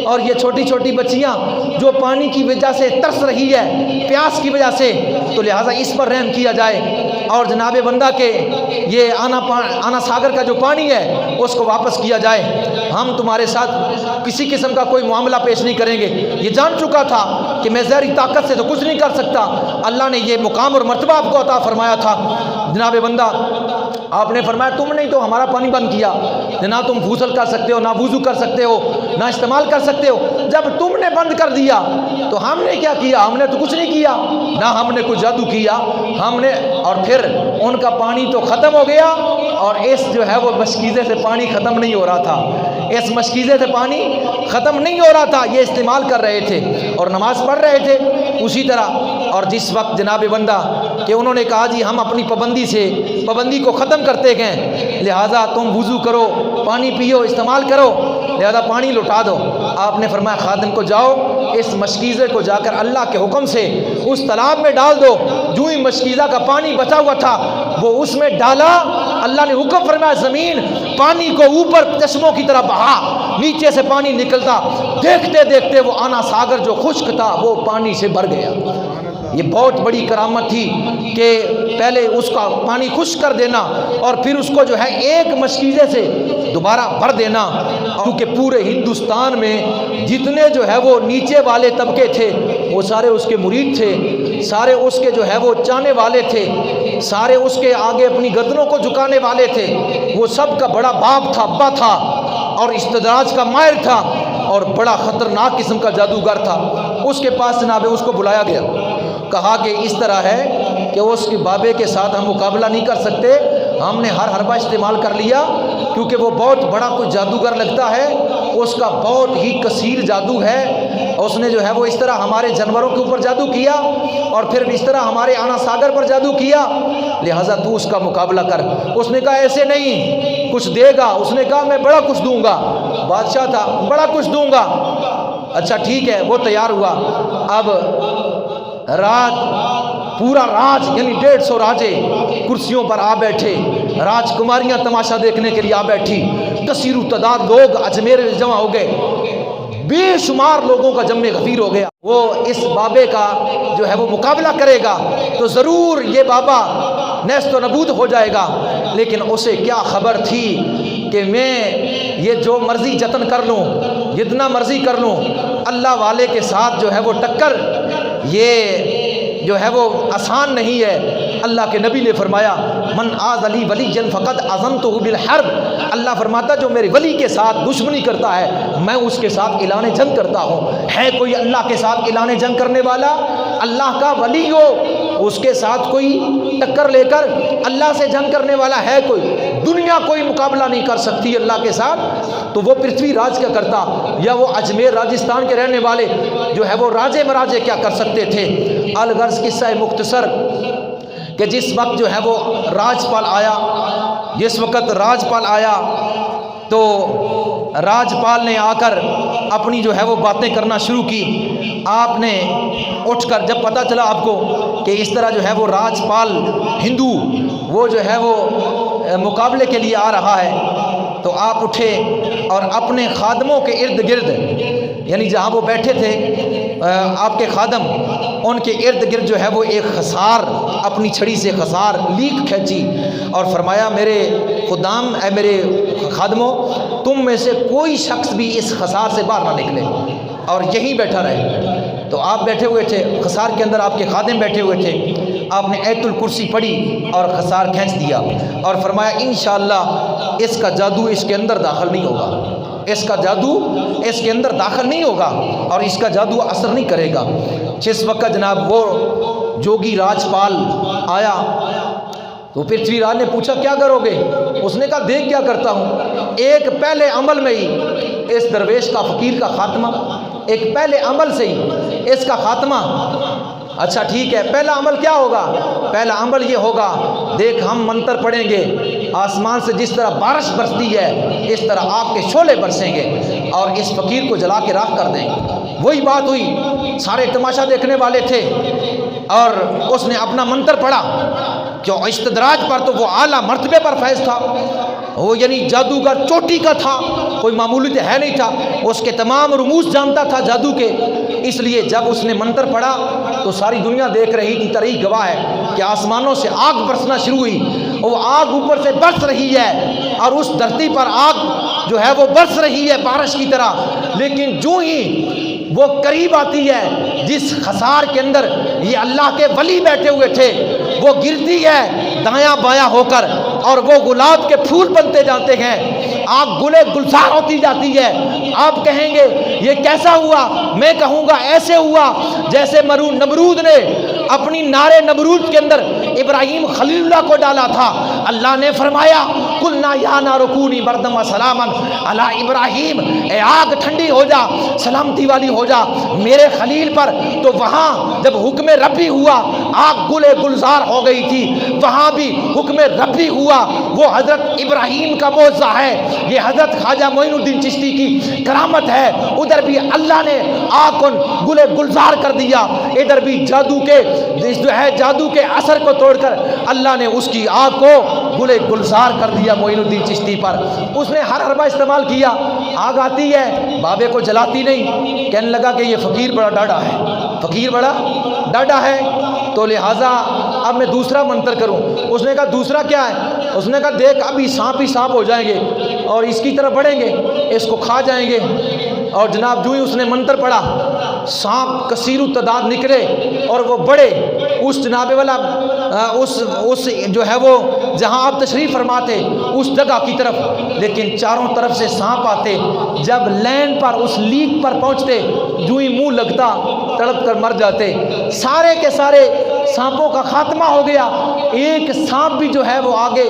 اور یہ چھوٹی چھوٹی بچیاں جو پانی کی وجہ سے ترس رہی ہے، پیاس کی وجہ سے، تو لہٰذا اس پر رحم کیا جائے اور جناب بندہ کے یہ آنا ساگر کا جو پانی ہے اس کو واپس کیا جائے۔ ہم تمہارے ساتھ کسی قسم کا کوئی معاملہ پیش نہیں کریں گے۔ یہ جان چکا تھا کہ میں ظاہری طاقت سے تو کچھ نہیں کر سکتا، اللہ نے یہ مقام اور مرتبہ آپ کو عطا فرمایا تھا۔ جناب بندہ آپ نے فرمایا تم نے تو ہمارا پانی بند کیا، نہ تم غسل کر سکتے ہو، نہ وضو کر سکتے ہو، نہ استعمال کر سکتے ہو۔ جب تم نے بند کر دیا تو ہم نے کیا کیا؟ ہم نے تو کچھ نہیں کیا، نہ ہم نے کوئی جادو کیا ہم نے۔ اور پھر ان کا پانی تو ختم ہو گیا اور اس جو ہے وہ مشکیزے سے پانی ختم نہیں ہو رہا تھا، اس مشکیزے سے پانی ختم نہیں ہو رہا تھا، یہ استعمال کر رہے تھے اور نماز پڑھ رہے تھے اسی طرح۔ اور جس وقت جناب بندہ کہ انہوں نے کہا جی ہم اپنی پابندی کو ختم کرتے گئے، لہٰذا تم وضو کرو، پانی پیو، استعمال کرو، لہذا پانی لوٹا دو۔ آپ نے فرمایا خادم کو جاؤ اس مشکیزے کو جا کر اللہ کے حکم سے اس تالاب میں ڈال دو۔ جو ہی مشکیزہ کا پانی بچا ہوا تھا وہ اس میں ڈالا، اللہ نے حکم فرمایا زمین پانی کو اوپر چشموں کی طرح بہا، نیچے سے پانی نکلتا، دیکھتے دیکھتے وہ آنا ساگر جو خشک تھا وہ پانی سے بھر گیا۔ یہ بہت بڑی کرامت تھی کہ پہلے اس کا پانی خشک کر دینا اور پھر اس کو جو ہے ایک مشکیزے سے دوبارہ بھر دینا، کیونکہ پورے ہندوستان میں جتنے جو ہے وہ نیچے والے طبقے تھے وہ سارے اس کے مرید تھے، سارے اس کے جو ہے وہ چاہنے والے تھے، سارے اس کے آگے اپنی گردنوں کو جھکانے والے تھے۔ وہ سب کا بڑا باپ تھا، ابا تھا اور استدراج کا ماہر تھا اور بڑا خطرناک قسم کا جادوگر تھا۔ اس کے پاس جناب اس کو بلایا گیا، کہا کہ اس طرح ہے کہ اس کے بابے کے ساتھ ہم مقابلہ نہیں کر سکتے، ہم نے ہر حربہ استعمال کر لیا کیونکہ وہ بہت بڑا کوئی جادوگر لگتا ہے، اس کا بہت ہی کثیر جادو ہے، اس نے جو ہے وہ اس طرح ہمارے جانوروں کے اوپر جادو کیا اور پھر اس طرح ہمارے آنا ساگر پر جادو کیا، لہٰذا تو اس کا مقابلہ کر۔ اس نے کہا ایسے نہیں، کچھ دے گا؟ اس نے کہا میں بڑا کچھ دوں گا، بادشاہ تھا، بڑا کچھ دوں گا۔ اچھا ٹھیک ہے، وہ تیار ہوا۔ اب رات پورا راج یعنی 150 راجے کرسیوں پر آ بیٹھے، راج کماریاں تماشا دیکھنے کے لیے آ بیٹھی، کثیر تعداد لوگ اجمیر میں جمع ہو گئے، بے شمار لوگوں کا جمع غفیر ہو گیا۔ وہ اس بابے کا جو ہے وہ مقابلہ کرے گا تو ضرور یہ بابا نیست و نبود ہو جائے گا، لیکن اسے کیا خبر تھی کہ میں یہ جو مرضی جتن کر لوں، جتنا مرضی کر لوں، اللہ والے کے ساتھ جو ہے وہ ٹکر یہ جو ہے وہ آسان نہیں ہے۔ اللہ کے نبی نے فرمایا من آذ علی ولی فقد اذنتہ بالحرب، اللہ فرماتا جو میرے ولی کے ساتھ دشمنی کرتا ہے میں اس کے ساتھ اعلان جنگ کرتا ہوں۔ ہے کوئی اللہ کے ساتھ اعلان جنگ کرنے والا؟ اللہ کا ولی ہو اس کے ساتھ کوئی ٹکر لے کر اللہ سے جنگ کرنے والا ہے کوئی؟ دنیا کوئی مقابلہ نہیں کر سکتی اللہ کے ساتھ، تو وہ پرتھوی راج کیا کرتا، یا وہ اجمیر راجستھان کے رہنے والے جو ہے وہ راجے مراجے کیا کر سکتے تھے۔ الغرض قصہ مختصر کہ جس وقت جو ہے وہ راجپال آیا، جس وقت راجپال آیا تو راجپال نے آ کر اپنی جو ہے وہ باتیں کرنا شروع کی۔ آپ نے اٹھ کر جب پتہ چلا آپ کو کہ اس طرح جو ہے وہ راجپال ہندو وہ جو ہے وہ مقابلے کے لیے آ رہا ہے، تو آپ اٹھے اور اپنے خادموں کے ارد گرد یعنی جہاں وہ بیٹھے تھے آپ کے خادم، ان کے ارد گرد جو ہے وہ ایک خسار اپنی چھڑی سے خسار لیک کھینچی اور فرمایا میرے خدام، اے میرے خادموں، تم میں سے کوئی شخص بھی اس خسار سے باہر نہ نکلے اور یہیں بیٹھا رہے۔ تو آپ بیٹھے ہوئے تھے خسار کے اندر، آپ کے خادم بیٹھے ہوئے تھے، آپ نے ایت الکرسی پڑھی اور خسار کھینچ دیا اور فرمایا انشاءاللہ اس کا جادو اس کے اندر داخل نہیں ہوگا، اس کا جادو اس کے اندر داخل نہیں ہوگا اور اس کا جادو اثر نہیں کرے گا۔ جس وقت جناب وہ جوگی راجپال آیا تو پرتھوی راج نے پوچھا کیا کرو گے؟ اس نے کہا دیکھ کیا کرتا ہوں، ایک پہلے عمل میں ہی اس درویش کا فقیر کا خاتمہ، ایک پہلے عمل سے ہی اس کا خاتمہ. اچھا ٹھیک ہے، پہلا عمل کیا ہوگا؟ پہلا عمل یہ ہوگا، دیکھ ہم منتر پڑھیں گے، آسمان سے جس طرح بارش برستی ہے اس طرح آگ کے شعلے برسیں گے اور اس فقیر کو جلا کے راکھ کر دیں گے. وہی بات ہوئی، سارے تماشا دیکھنے والے تھے اور اس نے اپنا منتر پڑھا. کیوں؟ استدراج پر تو وہ اعلیٰ مرتبے پر فیض تھا، وہ یعنی جادوگر چوٹی کا تھا، کوئی معمولی تو ہے نہیں تھا، اس کے تمام رموز جانتا تھا جادو کے. اس لیے جب اس نے منتر پڑھا تو ساری دنیا دیکھ رہی تھی، تاریخ گواہ ہے کہ آسمانوں سے آگ برسنا شروع ہوئی. وہ آگ اوپر سے برس رہی ہے اور اس دھرتی پر آگ جو ہے وہ برس رہی ہے بارش کی طرح. لیکن جو ہی وہ قریب آتی ہے جس خسار کے اندر یہ اللہ کے ولی بیٹھے ہوئے تھے، وہ گرتی ہے دایاں بایاں ہو کر اور وہ گلاب کے پھول بنتے جاتے ہیں، آگ گلے گلزار ہوتی جاتی ہے. آپ کہیں گے یہ کیسا ہوا؟ میں کہوں گا ایسے ہوا جیسے نمرود نے اپنی نارے نمرود کے اندر ابراہیم خلیل اللہ کو ڈالا تھا. اللہ نے فرمایا قلنا یا نار کونی بردم و سلاما علی ابراہیم، اے آگ ٹھنڈی ہو جا، سلامتی والی ہو جا میرے خلیل پر. تو وہاں جب حکم ربی ہوا آگ گلے گلزار ہو گئی تھی، وہاں بھی حکم ربی ہوا. وہ حضرت ابراہیم کا معجزہ ہے، یہ حضرت خواجہ معین الدین چشتی کی کرامت ہے. ادھر بھی اللہ نے آگ کو گلے گلزار کر دیا، ادھر بھی جادو کے جو ہے جادو کے اثر کو توڑ کر اللہ نے اس کی آگ کو گلے گلزار کر دیا معین الدین چشتی پر. اس نے ہر حربہ استعمال کیا، آگ آتی ہے بابے کو جلاتی نہیں. کہنے لگا کہ یہ فقیر بڑا ڈاڈا ہے، فقیر بڑا ڈاڈا ہے، تو لہٰذا اب میں دوسرا منتر کروں. اس نے کہا دوسرا کیا ہے؟ اس نے کہا دیکھ ابھی سانپ ہی سانپ ہو جائیں گے اور اس کی طرف بڑھیں گے، اس کو کھا جائیں گے. اور جناب جو ہی اس نے منتر پڑھا سانپ کثیر التعداد نکلے اور وہ بڑے اس جناب والا اس جو ہے وہ جہاں آپ تشریف فرماتے اس جگہ کی طرف، لیکن چاروں طرف سے سانپ آتے. جب لین پر اس لیک پر پہنچتے جو ہی منہ لگتا تڑپ کر مر جاتے. سارے کے سارے سانپوں کا خاتمہ ہو گیا. ایک سانپ بھی جو ہے وہ آگے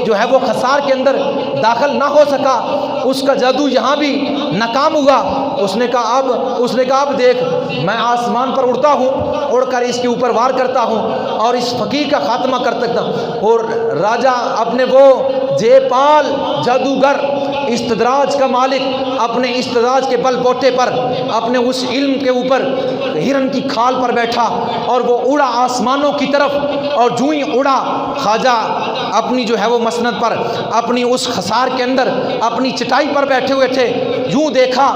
جو ہے وہ خسار کے اندر داخل نہ ہو سکا. اس کا جادو یہاں بھی ناکام ہوا. اس نے کہا اب دیکھ میں آسمان پر اڑتا ہوں، اڑ کر اس کے اوپر وار کرتا ہوں اور اس فقیر کا خاتمہ کر سکتا ہوں. اور راجہ اپنے وہ جے پال جادوگر استدراج کا مالک اپنے استدراج کے بل بوتے پر اپنے اس علم کے اوپر ہرن کی کھال پر بیٹھا اور وہ اڑا آسمانوں کی طرف. اور جو ہی اڑا خواجہ اپنی جو ہے وہ مسند پر اپنی اس خسار کے اندر اپنی چٹائی پر بیٹھے ہوئے تھے، یوں دیکھا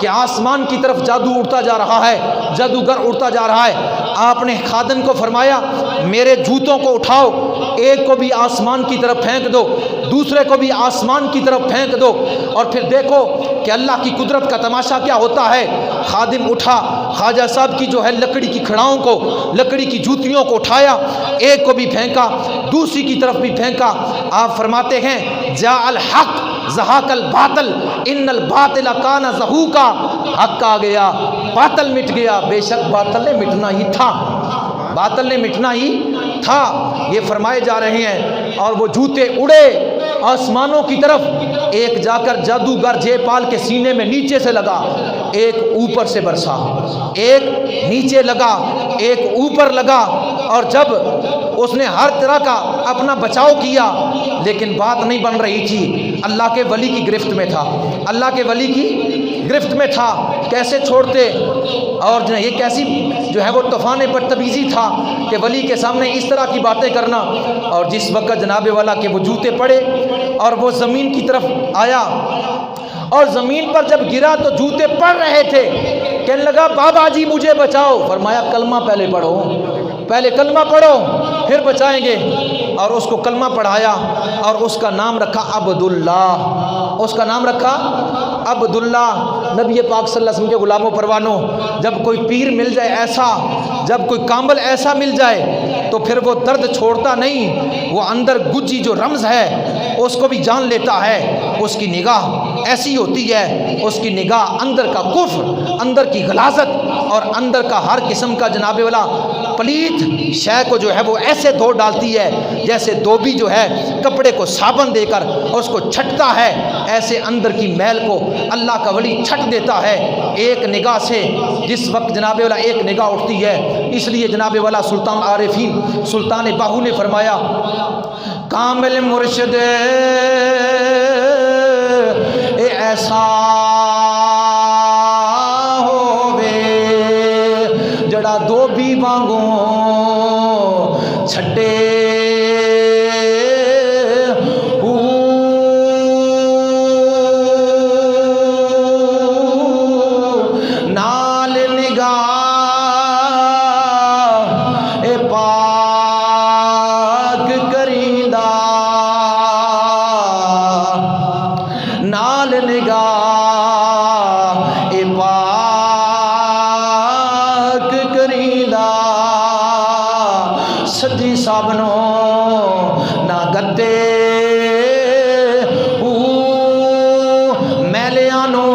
کہ آسمان کی طرف جادو اڑتا جا رہا ہے، جادوگر اڑتا جا رہا ہے. آپ نے خادم کو فرمایا میرے جوتوں کو اٹھاؤ، ایک کو بھی آسمان کی طرف پھینک دو، دوسرے کو بھی آسمان کی طرف پھینک دو اور پھر دیکھو کہ اللہ کی قدرت کا تماشا کیا ہوتا ہے. خادم اٹھا، خواجہ صاحب کی جو ہے لکڑی کی کھڑاؤں کو، لکڑی کی جوتیوں کو اٹھایا، ایک کو بھی پھینکا، دوسری کی طرف بھی پھینکا. آپ فرماتے ہیں جاء الحق زہاق الباطل ان الباطل کان زہوقا، حق آ گیا، باطل مٹ گیا. بے شک باطل نے مٹنا ہی تھا، باطل نے مٹنا ہی تھا. یہ فرمائے جا رہے ہیں اور وہ جوتے اڑے آسمانوں کی طرف. ایک جا کر جادوگر جے پال کے سینے میں نیچے سے لگا، ایک اوپر سے برسا، ایک نیچے لگا، ایک اوپر لگا. اور جب اس نے ہر طرح کا اپنا بچاؤ کیا لیکن بات نہیں بن رہی تھی. اللہ کے ولی کی گرفت میں تھا، اللہ کے ولی کی گرفت میں تھا. کیسے چھوڑتے؟ اور یہ کیسی جو ہے وہ طوفان بدتمیزی تھا کہ ولی کے سامنے اس طرح کی باتیں کرنا. اور جس وقت جناب والا کے وہ جوتے پڑے اور وہ زمین کی طرف آیا اور زمین پر جب گرا تو جوتے پڑ رہے تھے. کہنے لگا بابا جی مجھے بچاؤ. فرمایا کلمہ پہلے پڑھو، پہلے کلمہ پڑھو پھر بچائیں گے. اور اس کو کلمہ پڑھایا اور اس کا نام رکھا عبداللہ، اس کا نام رکھا عبداللہ. نبی پاک صلی اللہ علیہ وسلم کے غلاموں پروانوں، جب کوئی پیر مل جائے ایسا، جب کوئی کامل ایسا مل جائے تو پھر وہ درد چھوڑتا نہیں. وہ اندر گجی جو رمز ہے اس کو بھی جان لیتا ہے. اس کی نگاہ ایسی ہوتی ہے، اس کی نگاہ اندر کا کفر، اندر کی غلاظت اور اندر کا ہر قسم کا جناب والا پلیت شے کو جو ہے وہ ایسے دھو ڈالتی ہے جیسے دھوبی جو ہے کپڑے کو صابن دے کر اور اس کو چھٹتا ہے، ایسے اندر کی میل کو اللہ کا ولی چھٹ دیتا ہے ایک نگاہ سے۔ جس وقت جناب والا ایک نگاہ اٹھتی ہے، اس لیے جناب والا سلطان عارفین سلطان باہو نے فرمایا کامل مرشد اے ایسا جڑا دھوبی وانگوں چھٹے نال نگاہ اے پاک کریندا، نال نگاہ اے پاک کریندا، سجی سابنوں نہ گدے میلیاں نو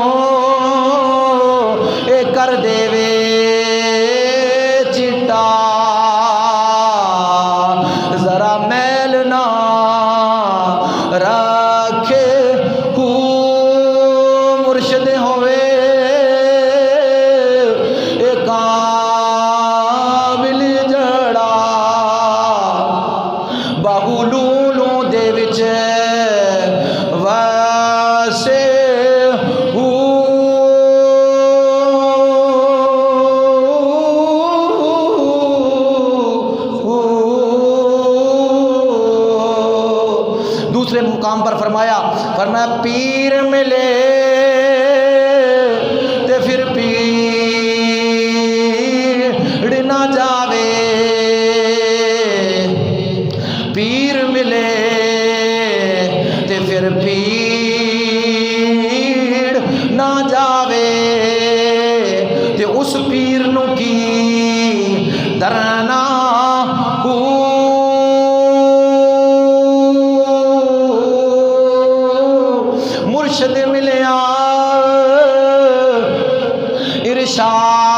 اے کر دے وے چٹا، ذرا میل نہ رکھے مرشد ہوئے اے کامل جڑا باہو لولوں دے وچ واسے دوسرے مقام پر فرمایا پیر ملے تے پھر پیڑ نہ جاوے، پیر ملے تے پھر پیڑ نہ جاوے، تے اس پیر نو کی درنا مرشد ملیا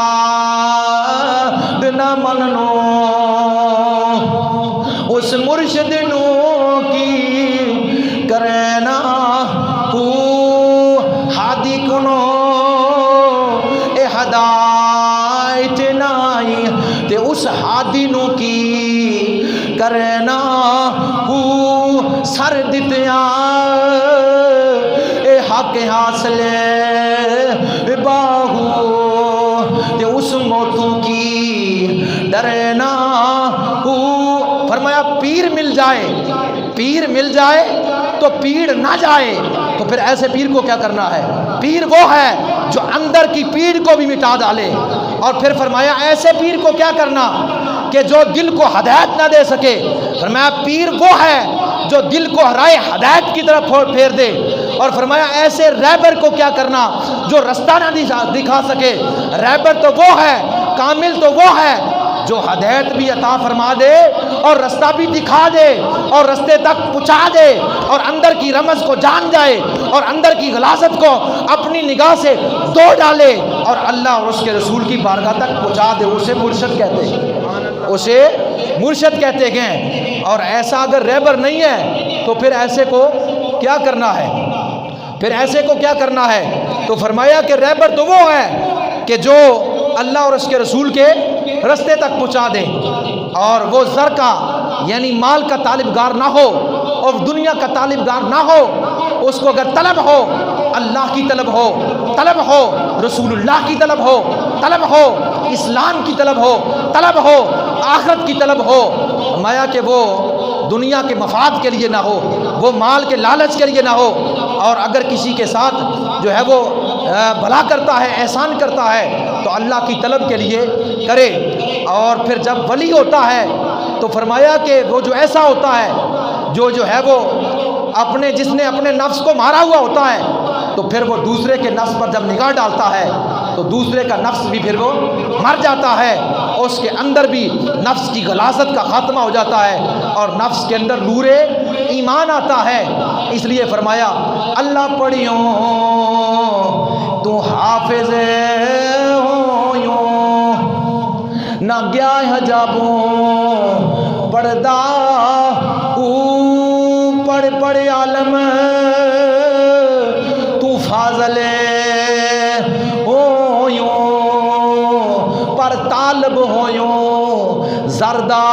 ارشاد نہ مننو، اس مرشد نو کی کرنا ہادی کنو اے ہدایت نائی، تے اس ہادی نو کی کرنا سر دتیاں اے حق حاصل باہو، تے اس موتوں کی ڈرنا فرمایا پیر مل جائے، پیر مل جائے تو پیڑ نہ جائے، تو پھر ایسے پیر کو کیا کرنا ہے؟ پیر وہ ہے جو اندر کی پیڑ کو بھی مٹا ڈالے۔ اور پھر فرمایا ایسے پیر کو کیا کرنا کہ جو دل کو ہدایت نہ دے سکے، فرمایا پیر وہ ہے جو دل کو رائے ہدایت کی طرف پھیر دے۔ اور فرمایا ایسے رہبر کو کیا کرنا جو رستہ نہ دکھا سکے، رہبر تو وہ ہے، کامل تو وہ ہے جو ہدایت بھی عطا فرما دے اور رستہ بھی دکھا دے اور رستے تک پہنچا دے اور اندر کی رمز کو جان جائے اور اندر کی غلاظت کو اپنی نگاہ سے دھو ڈالے اور اللہ اور اس کے رسول کی بارگاہ تک پہنچا دے، اسے مرشد کہتے ہیں، اسے مرشد کہتے ہیں۔ اور ایسا اگر رہبر نہیں ہے تو پھر ایسے کو کیا کرنا ہے؟ پھر ایسے کو کیا کرنا ہے؟ تو فرمایا کہ رہبر تو وہ ہے کہ جو اللہ اور اس کے رسول کے رستے تک پہنچا دے، اور وہ زر کا یعنی مال کا طالبگار نہ ہو اور دنیا کا طالبگار نہ ہو، اس کو اگر طلب ہو اللہ کی طلب ہو، طلب ہو رسول اللہ کی طلب ہو، طلب ہو اسلام کی طلب ہو، طلب ہو آخرت کی طلب ہو، فرمایا کہ وہ دنیا کے مفاد کے لیے نہ ہو، وہ مال کے لالچ کے لیے نہ ہو، اور اگر کسی کے ساتھ جو ہے وہ بھلا کرتا ہے، احسان کرتا ہے تو اللہ کی طلب کے لیے کرے۔ اور پھر جب ولی ہوتا ہے تو فرمایا کہ وہ جو ایسا ہوتا ہے جو ہے وہ جس نے اپنے نفس کو مارا ہوا ہوتا ہے، تو پھر وہ دوسرے کے نفس پر جب نگاہ ڈالتا ہے تو دوسرے کا نفس بھی پھر وہ مر جاتا ہے، اس کے اندر بھی نفس کی غلاظت کا خاتمہ ہو جاتا ہے اور نفس کے اندر نور ایمان آتا ہے۔ اس لیے فرمایا اللہ پڑھیوں تو حافظ ہو یوں نہ نہ گیا حجابوں پردہ پڑ عالم تو فاضل ہو یوں پر طالب ہو یوں زردہ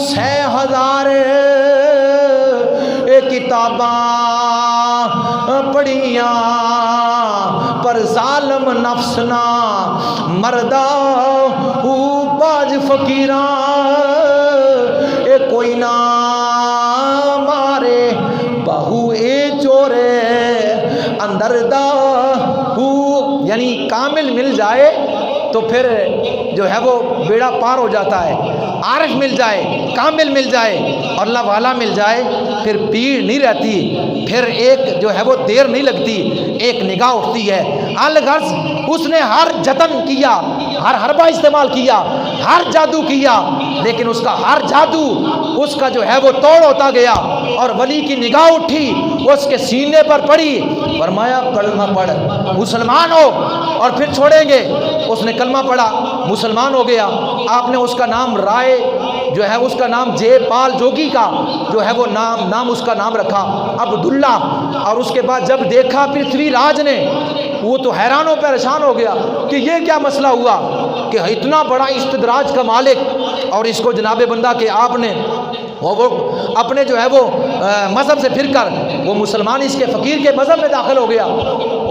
سے ہزار کتاباں پڑھیاں پر ظالم نفس نہ مردہ باج فقیراں کوئی نہ مارے بہو اے چورے اندر دا یعنی کامل مل جائے تو پھر جو ہے وہ بیڑا پار ہو جاتا ہے. عارف مل جائے, کامل مل جائے اور اللہ والا مل جائے پھر پیڑ نہیں رہتی, پھر ایک جو ہے وہ دیر نہیں لگتی, ایک نگاہ اٹھتی ہے. الغرض اس نے ہر جتن کیا, ہر حربہ استعمال کیا, ہر جادو کیا, لیکن اس کا ہر جادو اس کا جو ہے وہ توڑ ہوتا گیا. اور ولی کی نگاہ اٹھی, اس کے سینے پر پڑی, فرمایا کلمہ پڑھ مسلمان ہو اور پھر چھوڑیں گے. اس نے کلمہ پڑھا, مسلمان ہو گیا. آپ نے اس کا نام رائے جو ہے اس کا نام جے پال جوگی کا جو ہے وہ نام اس کا نام رکھا عبداللہ. اور اس کے بعد جب دیکھا پرتھوی راج نے, وہ تو حیران و پریشان ہو گیا کہ یہ کیا مسئلہ ہوا کہ اتنا بڑا استدراج کا مالک اور اس کو جناب بندہ کہ آپ نے وہ اپنے جو ہے وہ مذہب سے پھر کر وہ مسلمان اس کے فقیر کے مذہب میں داخل ہو گیا.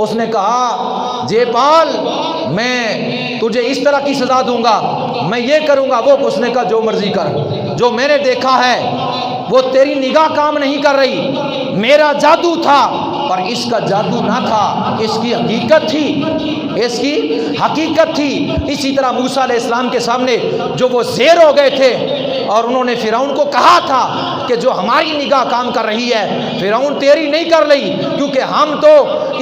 اس نے کہا جے پال میں تجھے اس طرح کی سزا دوں گا, میں یہ کروں گا وہ. اس نے کہا جو مرضی کر, جو میں نے دیکھا ہے وہ تیری نگاہ کام نہیں کر رہی. میرا جادو تھا پر اس کا جادو نہ تھا, اس کی حقیقت تھی, اس کی حقیقت تھی. اسی طرح موسیٰ علیہ السلام کے سامنے جو وہ زیر ہو گئے تھے اور انہوں نے فرعون کو کہا تھا کہ جو ہماری نگاہ کام کر رہی ہے فرعون تیری نہیں کر رہی, کیونکہ ہم تو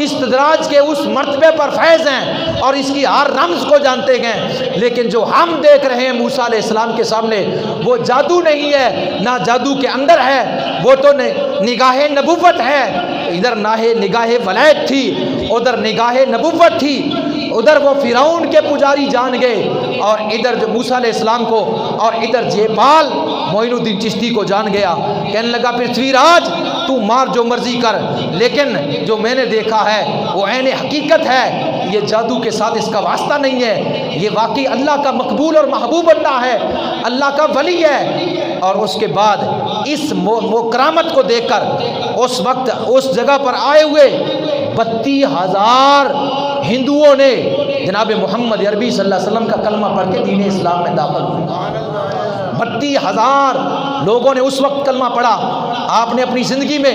استدراج کے اس مرتبے پر فیض ہیں اور اس کی ہر رمز کو جانتے ہیں. لیکن جو ہم دیکھ رہے ہیں موسیٰ علیہ السلام کے سامنے وہ جادو نہیں ہے, نہ جادو کے اندر ہے, وہ تو نگاہ نبوت ہے. ادھر نگاہ ولایت تھی, ادھر نگاہ نبوت تھی. ادھر وہ فرعون کے پجاری جان گئے اور ادھر جو موسیٰ علیہ السلام کو, اور ادھر جے پال معین الدین چشتی کو جان گیا. کہنے لگا پرتھوی راج تو مار جو مرضی کر, لیکن جو میں نے دیکھا ہے وہ عین حقیقت ہے. یہ جادو کے ساتھ اس کا واسطہ نہیں ہے, یہ واقعی اللہ کا مقبول اور محبوب بندہ ہے, اللہ کا ولی ہے. اور اس کے بعد اس وہ کرامت کو دیکھ کر اس وقت اس جگہ پر آئے ہوئے 32,000 ہندوؤں نے جناب محمد عربی صلی اللہ علیہ وسلم کا کلمہ پڑھ کے دین اسلام میں داخل ہوئے. 32,000 لوگوں نے اس وقت کلمہ پڑھا. آپ نے اپنی زندگی میں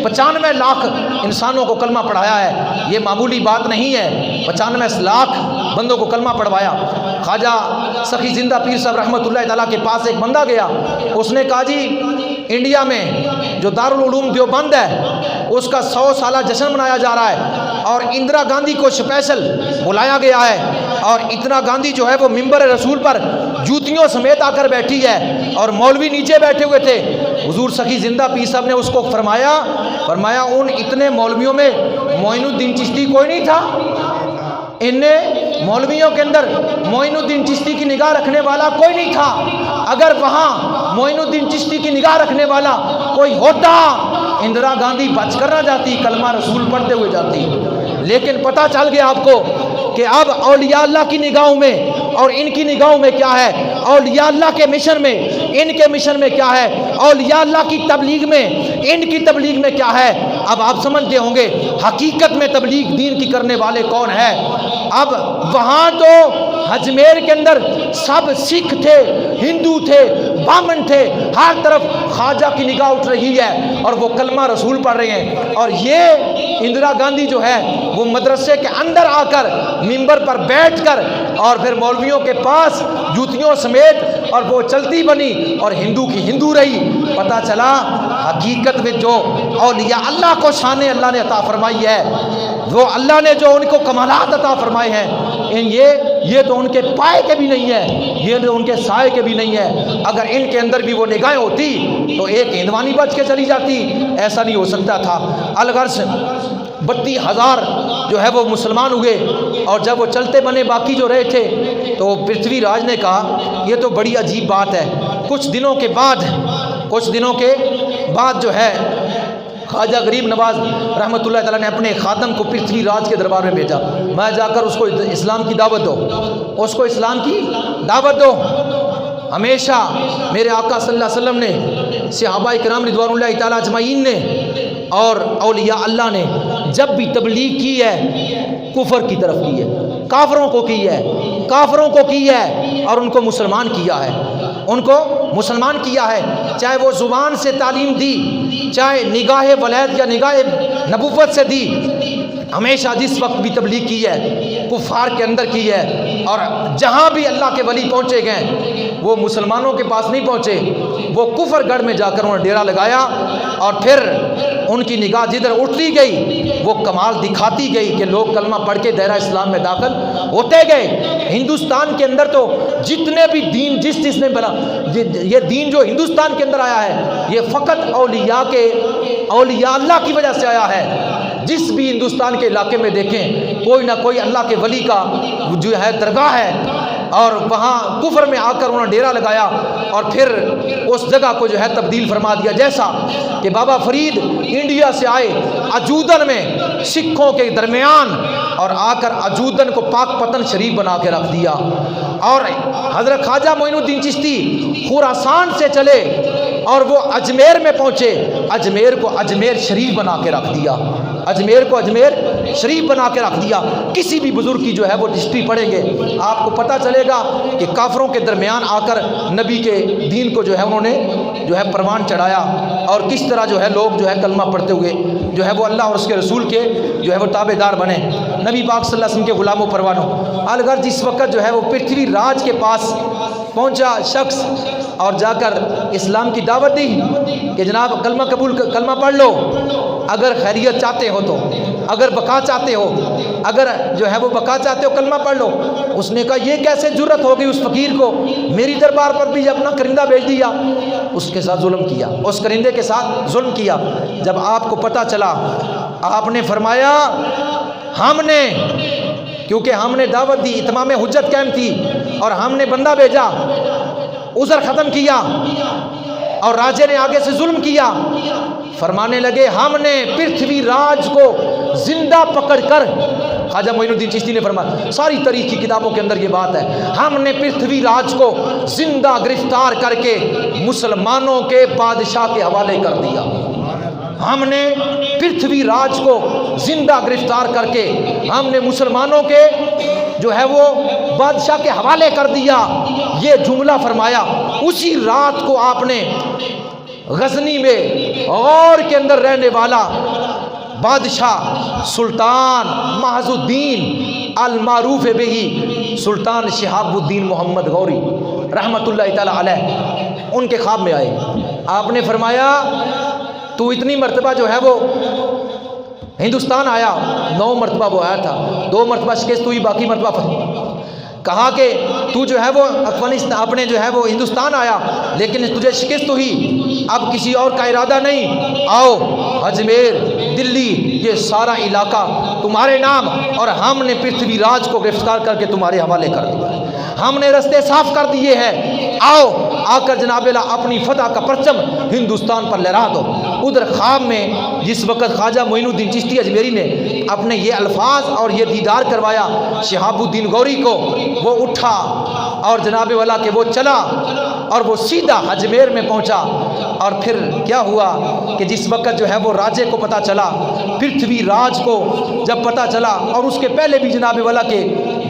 95 لاکھ انسانوں کو کلمہ پڑھایا ہے, یہ معمولی بات نہیں ہے. 95 لاکھ بندوں کو کلمہ پڑھوایا. خواجہ سخی زندہ پیر صاحب رحمۃ اللہ تعالیٰ کے پاس ایک بندہ گیا, اس نے کہا جی انڈیا میں جو دارالعلوم دیوبند ہے اس کا 100 سالہ جشن منایا جا رہا ہے اور اندرا گاندھی کو اسپیشل بلایا گیا ہے, اور اندرا گاندھی جو ہے وہ ممبر رسول پر جوتیوں سمیت آ کر بیٹھی ہے اور مولوی نیچے بیٹھے ہوئے تھے. حضور سخی زندہ پیر صاحب نے اس کو فرمایا ان اتنے مولویوں میں معین الدین چشتی کوئی نہیں تھا؟ ان مولویوں کے اندر معین الدین چشتی کی نگاہ رکھنے والا کوئی نہیں تھا. اگر وہاں معین الدین چشتی کی نگاہ رکھنے والا کوئی ہوتا اندرا گاندھی بچ کر نہ جاتی, کلمہ رسول پڑھتے ہوئے جاتی. لیکن پتہ چل گیا آپ کو کہ اب اولیاء اللہ کی نگاہوں میں اور ان کی نگاہوں میں کیا ہے, اولیاء اللہ کے مشن میں ان کے مشن میں کیا ہے, اولیاء اللہ کی تبلیغ میں ان کی تبلیغ میں کیا ہے. اب آپ سمجھتے ہوں گے حقیقت میں تبلیغ دین کی کرنے والے کون ہیں. اب وہاں تو اجمیر کے اندر سب سکھ تھے, ہندو تھے, بامن تھے, ہر طرف خواجہ کی نگاہ اٹھ رہی ہے اور وہ کلمہ رسول پڑھ رہے ہیں. اور یہ اندرا گاندھی جو ہے وہ مدرسے کے اندر آ کر ممبر پر بیٹھ کر اور پھر مولویوں کے پاس جوتیوں سمیت اور وہ چلتی بنی اور ہندو کی ہندو رہی. پتہ چلا حقیقت میں جو اولیاء اللہ کو شان اللہ نے عطا فرمائی ہے, وہ اللہ نے جو ان کو کمالات عطا فرمائے ہیں, یہ تو ان کے پائے کے بھی نہیں ہے, یہ تو ان کے سائے کے بھی نہیں ہے. اگر ان کے اندر بھی وہ نگاہیں ہوتی تو ایک ہندوانی بچ کے چلی جاتی, ایسا نہیں ہو سکتا تھا. الغرض 32,000 جو ہے وہ مسلمان ہوئے، اور جب وہ چلتے بنے باقی جو رہے تھے تو پرتھوی راج نے کہا یہ تو بڑی عجیب بات ہے۔ کچھ دنوں کے بعد جو ہے خواجہ غریب نواز رحمۃ اللہ تعالیٰ نے اپنے خادم کو پرتھوی راج کے دربار میں بھیجا، میں جا کر اس کو اسلام کی دعوت دو، اس کو اسلام کی دعوت دو۔ ہمیشہ میرے آقا صلی اللہ علیہ وسلم نے، صحابہ کرام رضوان اللہ تعالیٰ اجمعین نے اور اولیاء اللہ نے جب بھی تبلیغ کی ہے کفر کی طرف کی ہے، کافروں کو کی ہے اور ان کو مسلمان کیا ہے، چاہے وہ زبان سے تعلیم دی، چاہے نگاہ ولایت یا نگاہ نبوت سے دی، ہمیشہ جس وقت بھی تبلیغ کی ہے کفار کے اندر کی ہے، اور جہاں بھی اللہ کے ولی پہنچے گئے وہ مسلمانوں کے پاس نہیں پہنچے، وہ کفر گڑھ میں جا کر انہوں نے ڈیرا لگایا، اور پھر ان کی نگاہ جدھر اٹھتی گئی وہ کمال دکھاتی گئی کہ لوگ کلمہ پڑھ کے دائرہ اسلام میں داخل ہوتے گئے۔ ہندوستان کے اندر تو جتنے بھی دین جس نے بنا، یہ دین جو ہندوستان کے اندر آیا ہے یہ فقط اولیاء اللہ کی وجہ سے آیا ہے۔ جس بھی ہندوستان کے علاقے میں دیکھیں کوئی نہ کوئی اللہ کے ولی کا جو ہے درگاہ ہے، اور وہاں کفر میں آ کر انہوں نے ڈیرا لگایا اور پھر اس جگہ کو جو ہے تبدیل فرما دیا، جیسا کہ بابا فرید انڈیا سے آئے اجودن میں سکھوں کے درمیان، اور آ کر اجودن کو پاک پتن شریف بنا کے رکھ دیا، اور حضرت خواجہ معین الدین چشتی خراسان سے چلے اور وہ اجمیر میں پہنچے، اجمیر کو اجمیر شریف بنا کے رکھ دیا، کسی بھی بزرگ کی جو ہے وہ ہسٹری پڑھیں گے آپ کو پتہ چلے گا کہ کافروں کے درمیان آ کر نبی کے دین کو جو ہے انہوں نے جو ہے پروان چڑھایا، اور کس طرح جو ہے لوگ جو ہے کلمہ پڑھتے ہوئے جو ہے وہ اللہ اور اس کے رسول کے جو ہے وہ تابع دار بنے، نبی پاک صلی اللہ علیہ وسلم کے غلام و پروانوں۔ الغرض جس وقت جو ہے وہ پرتھوی راج کے پاس پہنچا شخص اور جا کر اسلام کی دعوت دی کہ جناب کلمہ پڑھ لو، اگر خیریت چاہتے ہو تو، اگر بقا چاہتے ہو، اگر جو ہے وہ بقا چاہتے ہو کلمہ پڑھ لو۔ اس نے کہا یہ کیسے جرت ہوگی اس فقیر کو، میری دربار پر بھی اپنا کرندہ بھیج دیا، اس کے ساتھ ظلم کیا، اس کرندے کے ساتھ ظلم کیا۔ جب آپ کو پتہ چلا آپ نے فرمایا کیونکہ ہم نے دعوت دی، اتمام حجت قائم تھی، اور ہم نے بندہ بھیجا، عذر ختم کیا، اور راجے نے آگے سے ظلم کیا، فرمانے لگے ہم نے پرتھوی راج کو زندہ پکڑ کر، خواجہ معین الدین چشتی نے فرمایا، ساری تاریخ کی کتابوں کے اندر یہ بات ہے، ہم نے پرتھوی راج کو زندہ گرفتار کر کے مسلمانوں کے بادشاہ کے حوالے کر دیا، ہم نے پرتھوی راج کو زندہ گرفتار کر کے ہم نے مسلمانوں کے جو ہے وہ بادشاہ کے حوالے کر دیا، یہ جملہ فرمایا۔ اسی رات کو آپ نے غزنی میں غور کے اندر رہنے والا بادشاہ سلطان محض الدین المعروف بہی سلطان شہاب الدین محمد غوری رحمۃ اللہ تعالی علیہ، ان کے خواب میں آئے، آپ نے فرمایا تو اتنی مرتبہ جو ہے وہ ہندوستان آیا، 9 مرتبہ وہ آیا تھا، 2 مرتبہ شکست ہوئی، باقی مرتبہ کہا کہ تو جو ہے وہ افغانستان اپنے جو ہے وہ ہندوستان آیا لیکن تجھے شکست ہوئی، اب کسی اور کا ارادہ نہیں، آؤ اجمیر دلی یہ سارا علاقہ تمہارے نام، اور ہم نے پرتھوی راج کو گرفتار کر کے تمہارے حوالے کر دیا، ہم نے رستے صاف کر دیے ہیں، آؤ آ کر جناب اللہ اپنی فتح کا پرچم ہندوستان پر لہرا دو۔ ادھر خواب میں جس وقت خواجہ معین الدین چشتی اجمیری نے اپنے یہ الفاظ اور یہ دیدار کروایا شہاب الدین غوری کو، وہ اٹھا اور جناب والا کہ وہ چلا اور وہ سیدھا اجمیر میں پہنچا، اور پھر کیا ہوا کہ جس وقت جو ہے وہ راجے کو پتہ چلا، پرتھوی راج کو جب پتہ چلا، اور اس کے پہلے بھی جناب والا کے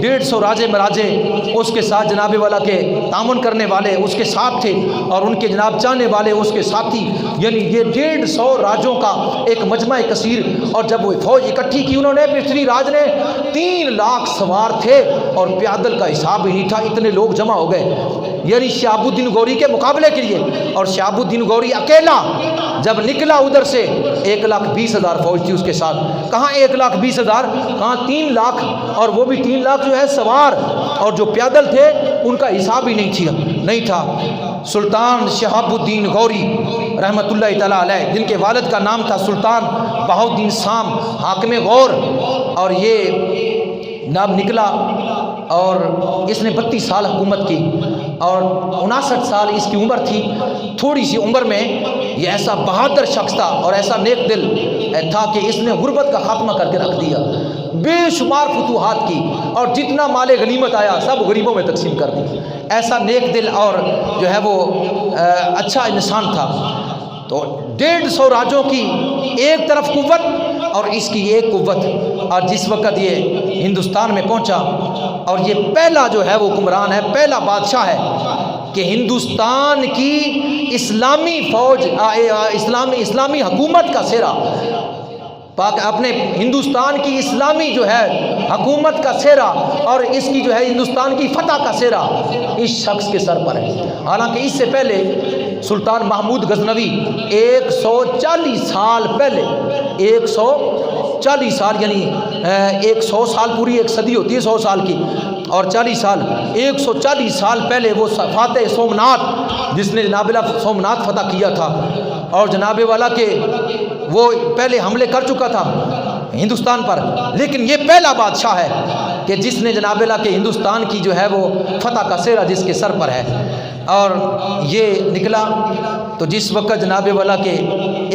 150 راجے مراجے اس کے ساتھ جناب والا کے تعاون کرنے والے اس کے ساتھ تھے، اور ان کے جناب چاہنے والے اس کے ساتھی، یعنی یہ 150 راجوں کا ایک مجمع کثیر، اور جب وہ فوج اکٹھی کی انہوں نے، پرتھوی راج نے 3 لاکھ سوار تھے اور پیادل کا حساب ہی نہیں تھا، اتنے لوگ جمع ہو گئے، یعنی شہاب الدین غوری کے مقابلے کے لیے، اور شہاب الدین غوری اکیلا جب نکلا ادھر سے 1,20,000 فوج تھی اس کے ساتھ، کہاں 1,20,000، کہاں 3 لاکھ، اور وہ بھی 3 لاکھ جو ہے سوار، اور جو پیادل تھے ان کا حساب ہی نہیں تھا۔ سلطان شہاب الدین غوری رحمۃ اللہ تعالیٰ علیہ، جن کے والد کا نام تھا سلطان بہاؤالدین سام حاکم غور، اور یہ نام نکلا اور اس نے 32 سال حکومت کی اور 59 سال اس کی عمر تھی۔ تھوڑی سی عمر میں یہ ایسا بہادر شخص تھا اور ایسا نیک دل تھا کہ اس نے غربت کا خاتمہ کر کے رکھ دیا، بے شمار فتوحات کی اور جتنا مال غنیمت آیا سب غریبوں میں تقسیم کر دی۔ ایسا نیک دل اور جو ہے وہ اچھا انسان تھا۔ تو 150 راجوں کی ایک طرف قوت اور اس کی ایک قوت، اور جس وقت یہ ہندوستان میں پہنچا اور یہ پہلا جو ہے وہ حکمران ہے، پہلا بادشاہ ہے کہ ہندوستان کی اسلامی فوج اسلامی حکومت کا سہرا، اپنے ہندوستان کی اسلامی جو ہے حکومت کا سہرا اور اس کی جو ہے ہندوستان کی فتح کا سہرا اس شخص کے سر پر ہے۔ حالانکہ اس سے پہلے سلطان محمود غزنوی 140 سال پہلے، 140 سال یعنی 100 سال پوری ایک صدی ہوتی ہے 100 سال کی، اور 40 سال 140 سال پہلے وہ فاتح سومنات، جس نے جناب والا سومنات فتح کیا تھا اور جناب والا کے وہ پہلے حملے کر چکا تھا ہندوستان پر، لیکن یہ پہلا بادشاہ ہے کہ جس نے جناب والا کے ہندوستان کی جو ہے وہ فتح کا سہرا جس کے سر پر ہے۔ اور یہ نکلا تو جس وقت جناب والا کے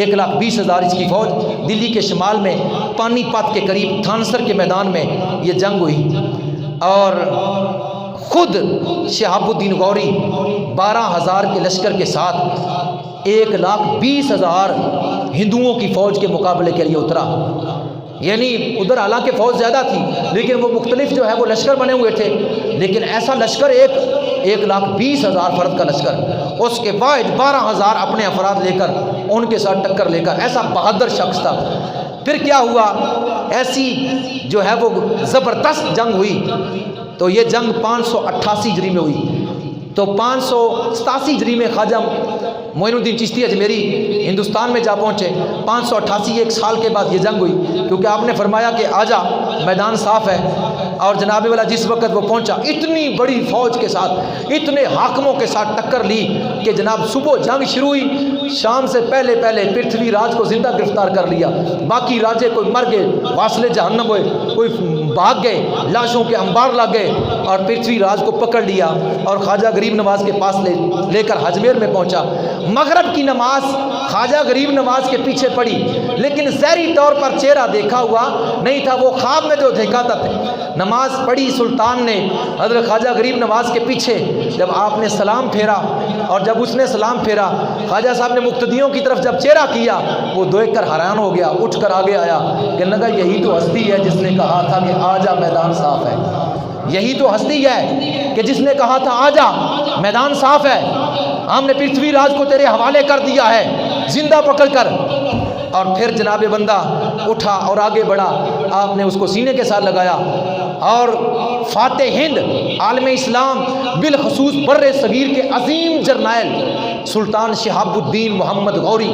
1,20,000 اس کی فوج دلی کے شمال میں پانی پت کے قریب تھانسر کے میدان میں یہ جنگ ہوئی، اور خود شہاب الدین غوری 12,000 کے لشکر کے ساتھ 1,20,000 ہندوؤں کی فوج کے مقابلے کے لیے اترا۔ یعنی ادھر حالانکہ فوج زیادہ تھی لیکن وہ مختلف جو ہے وہ لشکر بنے ہوئے تھے، لیکن ایسا لشکر 1,20,000 فرد کا لشکر، اس کے بعد 12,000 اپنے افراد لے کر ان کے ساتھ ٹکر لے کر، ایسا بہادر شخص تھا۔ پھر کیا ہوا، ایسی جو ہے وہ زبردست جنگ ہوئی، تو یہ جنگ 588 ہجری میں ہوئی، تو 587 ہجری میں خواجہ معین الدین چشتی اجمیری ہندوستان میں جا پہنچے۔ 588 ایک سال کے بعد یہ جنگ ہوئی، کیونکہ آپ نے فرمایا کہ آجا میدان صاف ہے، اور جناب والا جس وقت وہ پہنچا اتنی بڑی فوج کے ساتھ اتنے حاکموں کے ساتھ ٹکر لی کہ جناب صبح جنگ شروع ہوئی، شام سے پہلے پرتھوی راج کو زندہ گرفتار کر لیا، باقی راجے کوئی مر گئے، واصلے جہنم ہوئے، کوئی بھاگ گئے، لاشوں کے انبار لگ گئے، اور پرتھوی راج کو پکڑ لیا اور خواجہ غریب نواز کے پاس لے کر اجمیر میں پہنچا۔ مغرب کی نماز خواجہ غریب نواز کے پیچھے پڑی، لیکن ظاہری طور پر چہرہ دیکھا ہوا نہیں تھا، وہ خواب میں جو دیکھا تھا۔ نماز پڑھی سلطان نے حضرت خواجہ غریب نواز کے پیچھے، جب آپ نے سلام پھیرا اور جب اس نے سلام پھیرا، خواجہ صاحب نے مقتدیوں کی طرف جب چہرہ کیا، وہ دیکھ کر حیران ہو گیا، اٹھ کر آگے آیا، کہنے لگا یہی تو ہستی ہے جس نے کہا تھا کہ آجا میدان صاف ہے، یہی تو ہستی ہے کہ جس نے کہا تھا آجا میدان صاف ہے، ہم نے پرتھوی راج کو تیرے حوالے کر دیا ہے زندہ پکڑ کر۔ اور پھر جناب بندہ اٹھا اور آگے بڑھا، آپ نے اس کو سینے کے ساتھ لگایا، اور فاتح ہند عالم اسلام بالخصوص بر صغیر کے عظیم جرنیل سلطان شہاب الدین محمد غوری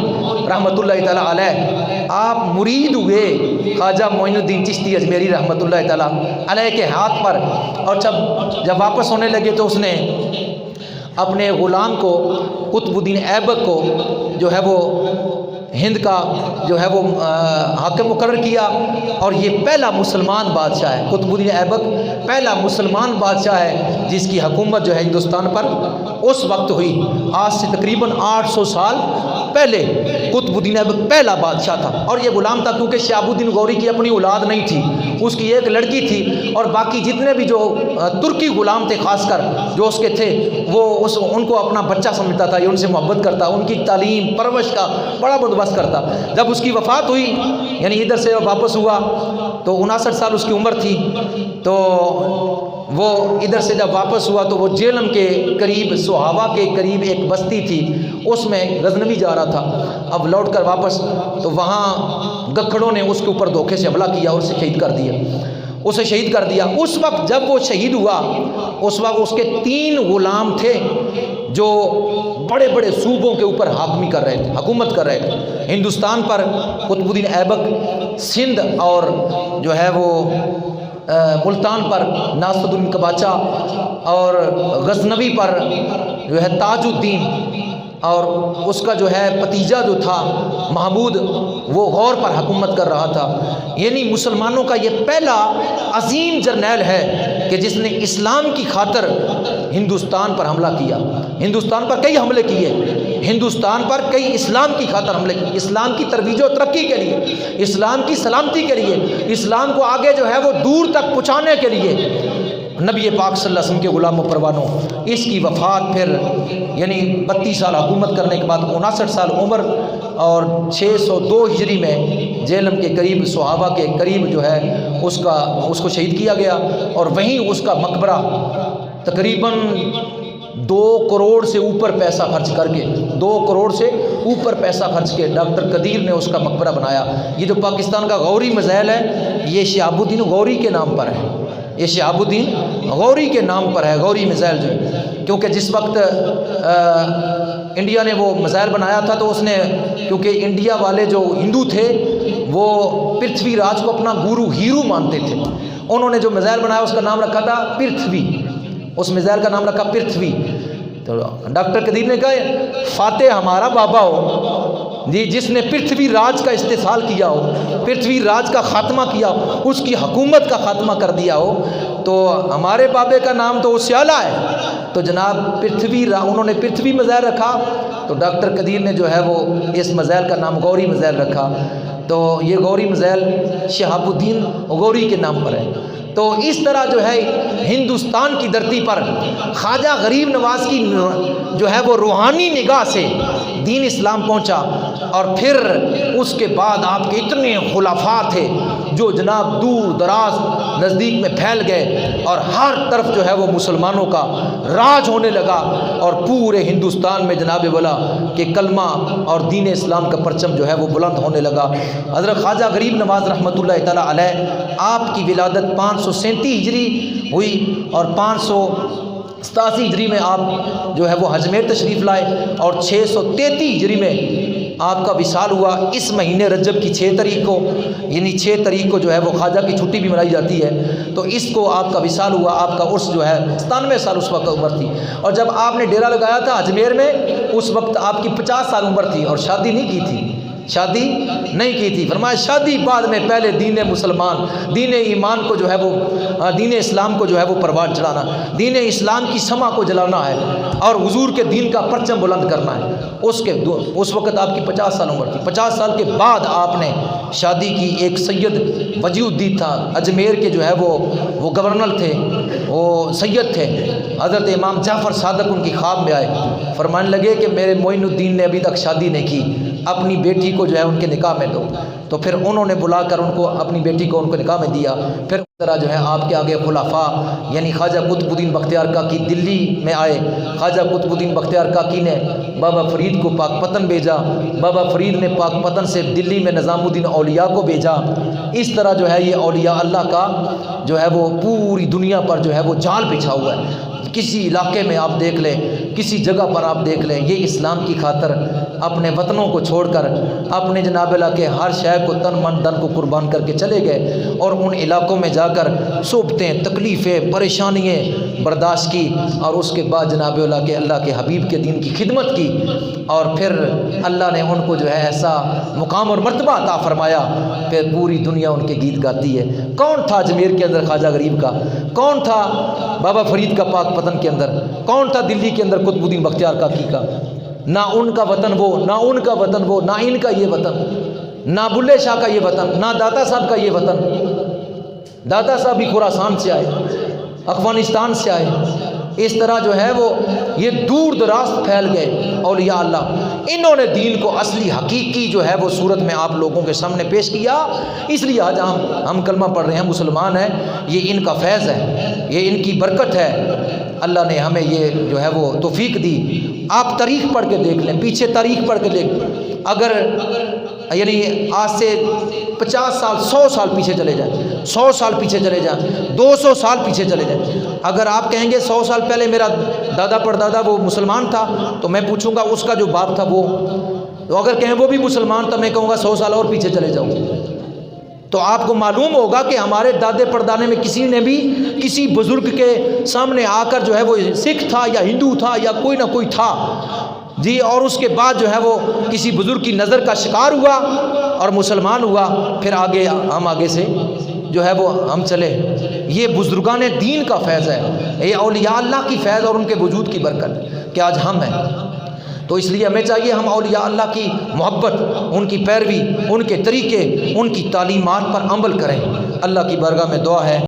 رحمۃ اللہ تعالیٰ علیہ، آپ مرید ہوئے خواجہ معین الدین چشتی اجمیری رحمۃ اللہ تعالیٰ علیہ کے ہاتھ پر، اور جب واپس ہونے لگے تو اس نے اپنے غلام کو قطب الدین ایبک کو جو ہے وہ ہند کا جو ہے وہ حاکم مقرر کیا، اور یہ پہلا مسلمان بادشاہ ہے، قطب الدین ایبک پہلا مسلمان بادشاہ ہے جس کی حکومت جو ہے ہندوستان پر اس وقت ہوئی، آج سے تقریباً 800 سال پہلے قطب الدین ایبک پہلا بادشاہ تھا۔ اور یہ غلام تھا کیونکہ شہاب الدین غوری کی اپنی اولاد نہیں تھی، اس کی ایک لڑکی تھی، اور باقی جتنے بھی جو ترکی غلام تھے خاص کر جو اس کے تھے، وہ ان کو اپنا بچہ سمجھتا تھا، یہ ان سے محبت کرتا، ان کی تعلیم پرورش کا بڑا بندوبست کرتا۔ جب اس کی وفات ہوئی، یعنی ادھر سے واپس ہوا تو 59 سال اس کی عمر تھی، تو وہ ادھر سے جب واپس ہوا تو وہ جیلم کے قریب سہاوا کے قریب ایک بستی تھی، اس میں غزنوی جا رہا تھا۔ اب لوٹ کر واپس تو وہاں گکھڑوں نے اس کے اوپر دھوکے سے حملہ کیا اور اسے شہید کر دیا۔ اس وقت جب وہ شہید ہوا، اس وقت اس کے 3 غلام تھے جو بڑے بڑے صوبوں کے اوپر حکومت کر رہے تھے ہندوستان پر، قطب الدین ایبک سندھ اور جو ہے وہ ملتان پر ناصر الدین قباچہ، اور غزنوی پر جو ہے تاج الدین اور اس کا جو ہے بھتیجا جو تھا محمود وہ غور پر حکومت کر رہا تھا. یعنی مسلمانوں کا یہ پہلا عظیم جرنیل ہے کہ جس نے اسلام کی خاطر ہندوستان پر حملہ کیا. ہندوستان پر کئی حملے کیے، ہندوستان پر کئی اسلام کی خاطر حملے کیے، اسلام کی ترویج و ترقی کے لیے، اسلام کی سلامتی کے لیے، اسلام کو آگے جو ہے وہ دور تک پہنچانے کے لیے. نبی پاک صلی اللہ علیہ وسلم کے غلام و پروانوں، اس کی وفات پھر یعنی 32 سال حکومت کرنے کے بعد 59 سال عمر اور 602 ہجری میں جہلم کے قریب صحابہ کے قریب جو ہے اس کو شہید کیا گیا. اور وہیں اس کا مقبرہ تقریباً 2 کروڑ سے اوپر پیسہ خرچ کر کے 2 کروڑ سے اوپر پیسہ خرچ کے ڈاکٹر قدیر نے اس کا مقبرہ بنایا. یہ جو پاکستان کا غوری میزائل ہے یہ شہاب الدین غوری کے نام پر ہے، یہ شہاب الدین غوری کے نام پر ہے، غوری میزائل جو ہے. کیونکہ جس وقت انڈیا نے وہ میزائل بنایا تھا تو اس نے، کیونکہ انڈیا والے جو ہندو تھے وہ پرتھوی راج کو اپنا گورو ہیرو مانتے تھے، انہوں نے جو میزائل بنایا اس کا نام رکھا تھا پرتھوی، اس میزائل کا نام رکھا پرتھوی. تو ڈاکٹر قدیر نے کہا فاتح ہمارا بابا ہو جی، جس نے پرتھوی راج کا استحصال کیا ہو، پرتھوی راج کا خاتمہ کیا ہو، اس کی حکومت کا خاتمہ کر دیا ہو، تو ہمارے بابے کا نام تو اس سے اعلیٰ ہے. تو جناب انہوں نے پرتھوی میزائل رکھا، تو ڈاکٹر قدیر نے جو ہے وہ اس میزائل کا نام غوری میزائل رکھا. تو یہ غوری میزائل شہاب الدین غوری کے نام پر ہے. تو اس طرح جو ہے ہندوستان کی دھرتی پر خواجہ غریب نواز کی جو ہے وہ روحانی نگاہ سے دین اسلام پہنچا. اور پھر اس کے بعد آپ کے اتنے خلفاء تھے جو جناب دور دراز نزدیک میں پھیل گئے اور ہر طرف جو ہے وہ مسلمانوں کا راج ہونے لگا اور پورے ہندوستان میں جناب والا کہ کلمہ اور دین اسلام کا پرچم جو ہے وہ بلند ہونے لگا. حضرت خواجہ غریب نواز رحمۃ اللہ تعالیٰ علیہ، آپ کی ولادت 537 ہجری ہوئی اور 587 ہجری میں آپ جو ہے وہ اجمیر تشریف لائے اور 633 ہجری میں آپ کا وصال ہوا. اس مہینے رجب کی 6 تاریخ کو، یعنی 6 تاریخ کو جو ہے وہ خواجہ کی چھٹی بھی منائی جاتی ہے، تو اس کو آپ کا وصال ہوا. آپ کا عرس جو ہے 97 سال اس وقت عمر تھی. اور جب آپ نے ڈیرا لگایا تھا اجمیر میں اس وقت آپ کی 50 سال عمر تھی اور شادی نہیں کی تھی، شادی نہیں کی تھی. فرمایا شادی بعد میں، پہلے دین مسلمان، دین ایمان کو جو ہے وہ دین اسلام کو جو ہے وہ پروان چڑھانا، دین اسلام کی سما کو جلانا ہے اور حضور کے دین کا پرچم بلند کرنا ہے. اس وقت آپ کی 50 سال عمر تھی. 50 سال کے بعد آپ نے شادی کی. ایک سید وجی الدین تھا اجمیر کے جو ہے وہ گورنر تھے، وہ سید تھے. حضرت امام جعفر صادق ان کی خواب میں آئے، فرمانے لگے کہ میرے معین الدین نے ابھی تک شادی نہیں کی، اپنی بیٹی کو جو ہے ان کے نکاح میں دو. تو پھر انہوں نے بلا کر ان کو اپنی بیٹی کو ان کو نکاح میں دیا. پھر اس طرح جو ہے آپ کے آگے خلفاء یعنی خواجہ قطب الدین بختیار کاکی دلی میں آئے. خواجہ قطب الدین بختیار کاکی نے بابا فرید کو پاک پتن بھیجا، بابا فرید نے پاک پتن سے دلی میں نظام الدین اولیاء کو بھیجا. اس طرح جو ہے یہ اولیاء اللہ کا جو ہے وہ پوری دنیا پر جو ہے وہ جال بچھا ہوا ہے. کسی علاقے میں آپ دیکھ لیں، کسی جگہ پر آپ دیکھ لیں، یہ اسلام کی خاطر اپنے وطنوں کو چھوڑ کر اپنے جناب اللہ کے ہر شے کو تن من دن کو قربان کر کے چلے گئے اور ان علاقوں میں جا کر صحبتیں، تکلیفیں، پریشانیاں برداشت کی اور اس کے بعد جناب اللہ کے اللہ کے حبیب کے دین کی خدمت کی. اور پھر اللہ نے ان کو جو ہے ایسا مقام اور مرتبہ عطا فرمایا، پھر پوری دنیا ان کے گیت گاتی ہے. کون تھا اجمیر کے اندر خواجہ غریب کا؟ کون تھا بابا فرید کا پاک پتن کے اندر؟ کون تھا دلی کے اندر قطب الدین بختیار کاکی کا؟ نہ ان کا وطن وہ، نہ ان کا وطن وہ، نہ ان کا یہ وطن، نہ بلے شاہ کا یہ وطن، نہ داتا صاحب کا یہ وطن. داتا صاحب بھی خراسان سے آئے، افغانستان سے آئے. اس طرح جو ہے وہ یہ دور دراز پھیل گئے اولیاء اللہ. انہوں نے دین کو اصلی حقیقی جو ہے وہ صورت میں آپ لوگوں کے سامنے پیش کیا. اس لیے آج ہم کلمہ پڑھ رہے ہیں، مسلمان ہیں. یہ ان کا فیض ہے، یہ ان کی برکت ہے. اللہ نے ہمیں یہ جو ہے وہ توفیق دی. آپ تاریخ پڑھ کے دیکھ لیں، پیچھے تاریخ پڑھ کے دیکھ، اگر یعنی آج سے 50 سال 100 سال پیچھے چلے جائیں، 100 سال پیچھے چلے جائیں، 200 سال پیچھے چلے جائیں. اگر آپ کہیں گے 100 سال پہلے میرا دادا پردادا وہ مسلمان تھا تو میں پوچھوں گا اس کا جو باپ تھا وہ، تو اگر کہیں وہ بھی مسلمان تو میں کہوں گا 100 سال اور پیچھے چلے جاؤ. تو آپ کو معلوم ہوگا کہ ہمارے دادے پردانے میں کسی نے بھی کسی بزرگ کے سامنے آ کر جو ہے وہ سکھ تھا یا ہندو تھا یا کوئی نہ کوئی تھا جی، اور اس کے بعد جو ہے وہ کسی بزرگ کی نظر کا شکار ہوا اور مسلمان ہوا، پھر ہم آگے سے جو ہے وہ ہم چلے۔ یہ بزرگان دین کا فیض ہے، یہ اولیاء اللہ کی فیض اور ان کے وجود کی برکت کہ آج ہم ہیں۔ تو اس لیے ہمیں چاہیے ہم اولیاء اللہ کی محبت، ان کی پیروی، ان کے طریقے، ان کی تعلیمات پر عمل کریں۔ اللہ کی بارگاہ میں دعا ہے